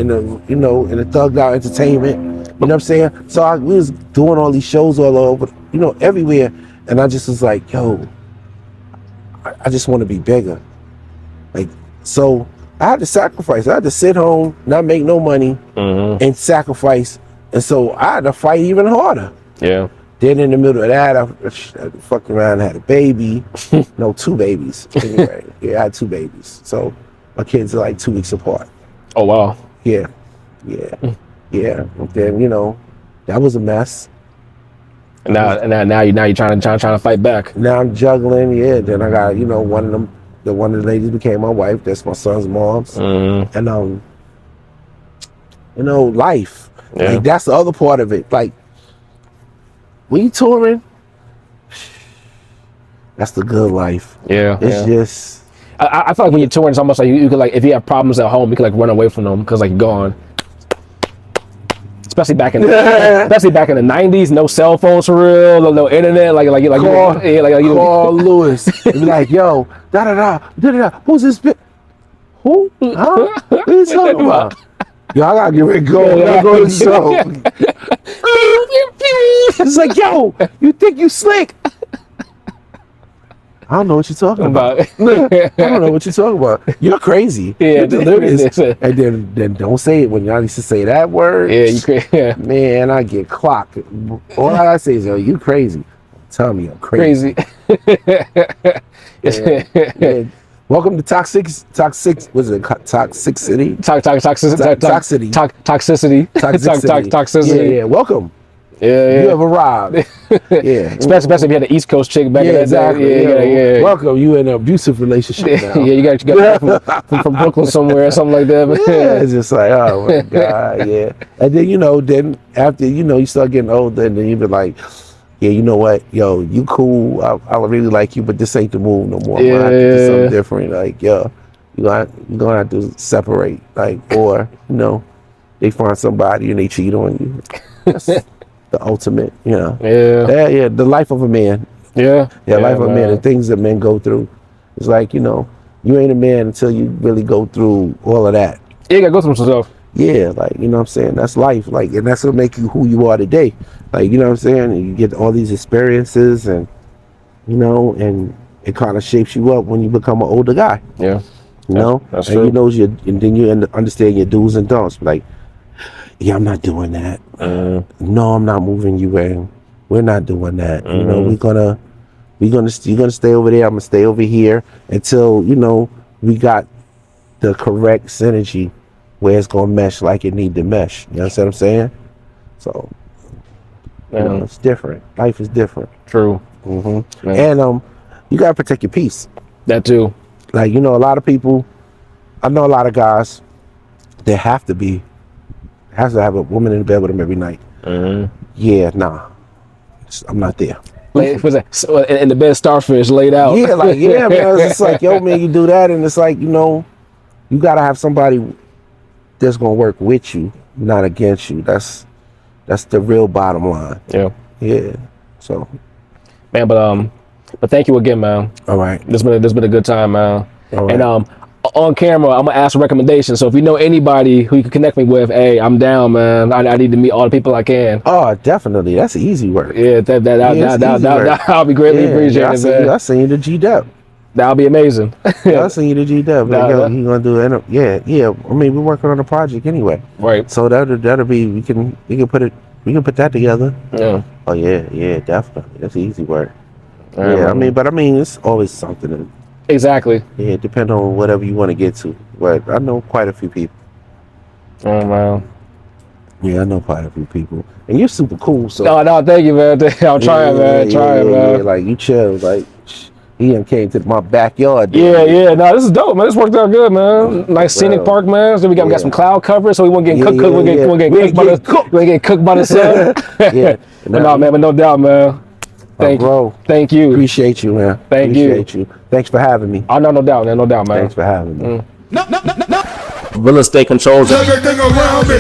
you know in the Thugged Out Entertainment. You know what I'm saying? So we was doing all these shows all over, you know, everywhere, and I just was like, yo, I just want to be bigger. Like, so I had to sacrifice. I had to sit home, not make no money, and sacrifice. And so I had to fight even harder. Yeah. Then in the middle of that, I fucked around and had a baby. No, 2 babies. Anyway, yeah, I had 2 babies. So my kids are like 2 weeks apart. Oh wow. Yeah. And then, you know, that was a mess. And now you're trying to fight back. Now I'm juggling. Yeah. Then I got, you know, one of the ladies became my wife. That's my son's mom's. And you know, life. Yeah. Like, that's the other part of it. Like, when you touring, that's the good life. Yeah. It's just. I feel like when you're touring, it's almost like you could, like, if you have problems at home, you could like run away from them because like you're gone. Especially back in the 90s, no cell phones for real, no internet, like Call Lewis and be like, yo, da, who's this bitch? Who? Huh? What are you talking about? Yo, I gotta get ready to go. I gotta go to the show. It's like, yo, you think you slick? I don't know what you're talking about. I don't know what you're talking about. You're crazy. Yeah, you're delirious. And then don't say it when y'all used to say that word. Yeah, you crazy. Yeah. Man, I get clocked. All I say is, yo, you crazy. Tell me I'm crazy. Yeah. Welcome to toxic. Was it toxicity? Toxicity. Yeah. Welcome. Yeah. You have arrived. Yeah. Especially if you had an East Coast chick back in that exactly. day. Yeah. Welcome. You in an abusive relationship now. Yeah, you got from Brooklyn somewhere or something like that. Yeah, it's just like, oh my God, yeah. And then, you know, then after, you know, you start getting older, and then you be like, yeah, you know what, yo, you cool. I really like you, but this ain't the move no more. I'm gonna have to do something different. Like, yo, you're gonna have to separate. Like, or, you know, they find somebody and they cheat on you. That's the ultimate, you know. Yeah, the life of a man. Life of a man, the things that men go through. It's like, you know, you ain't a man until you really go through all of that. Yeah, you gotta go through some stuff. Yeah, like, you know what I'm saying? That's life. Like, and that's what make you who you are today. Like, you know what I'm saying? And you get all these experiences, and, you know, and it kind of shapes you up when you become an older guy. Yeah. You know? That's and true. you know and then you understand your do's and don'ts. Like, yeah, I'm not doing that. No, I'm not moving you in. We're not doing that. You know, you're gonna stay over there. I'm gonna stay over here until, you know, we got the correct synergy where it's gonna mesh like it need to mesh. You know what I'm saying? So, you know, it's different. Life is different. True. And you gotta protect your peace. That too. Like, you know, a lot of people. I know a lot of guys. They have to have a woman in the bed with them every night. Yeah, nah, I'm not there. Like, in the bed, starfish laid out. Yeah, like, yeah, man. It's like, yo, man, you do that, and it's like, you know, you gotta have somebody that's gonna work with you, not against you. That's the real bottom line. Yeah. So, man, but thank you again, man. All right. This been a good time, man. All right. And on camera, I'm gonna ask for recommendations. So if you know anybody who you can connect me with, hey, I'm down, man. I need to meet all the people I can. Oh, definitely. That's easy work. Yeah, that'll be greatly appreciated, man. I'll send you the G-Dub. That'll be amazing. I'll send you the G-Dub. Like, yo, he gonna do it. Yeah. I mean, we're working on a project anyway. Right. So that'll be we can put that together. Yeah. Oh yeah, definitely. That's easy work. Right, I mean, it's always something. Exactly. Yeah, it depends on whatever you want to get to. But I know quite a few people. Oh man. Yeah, I know quite a few people. And you're super cool, so. No, thank you, man. I'm trying, man. Yeah, like, you chill. Like, he done came to my backyard. Dude. Yeah. No, this is dope, man. This worked out good, man. Nice scenic park, man. So we got some cloud cover, so we won't get cooked. We won't get cooked by the sun. Yeah. But no, man. But no doubt, man. Thank you. Thank you. Appreciate you, man. Appreciate you. Thanks for having me. Oh, no doubt, man. No doubt, man. Thanks for having me. No. Real estate controls everything around me.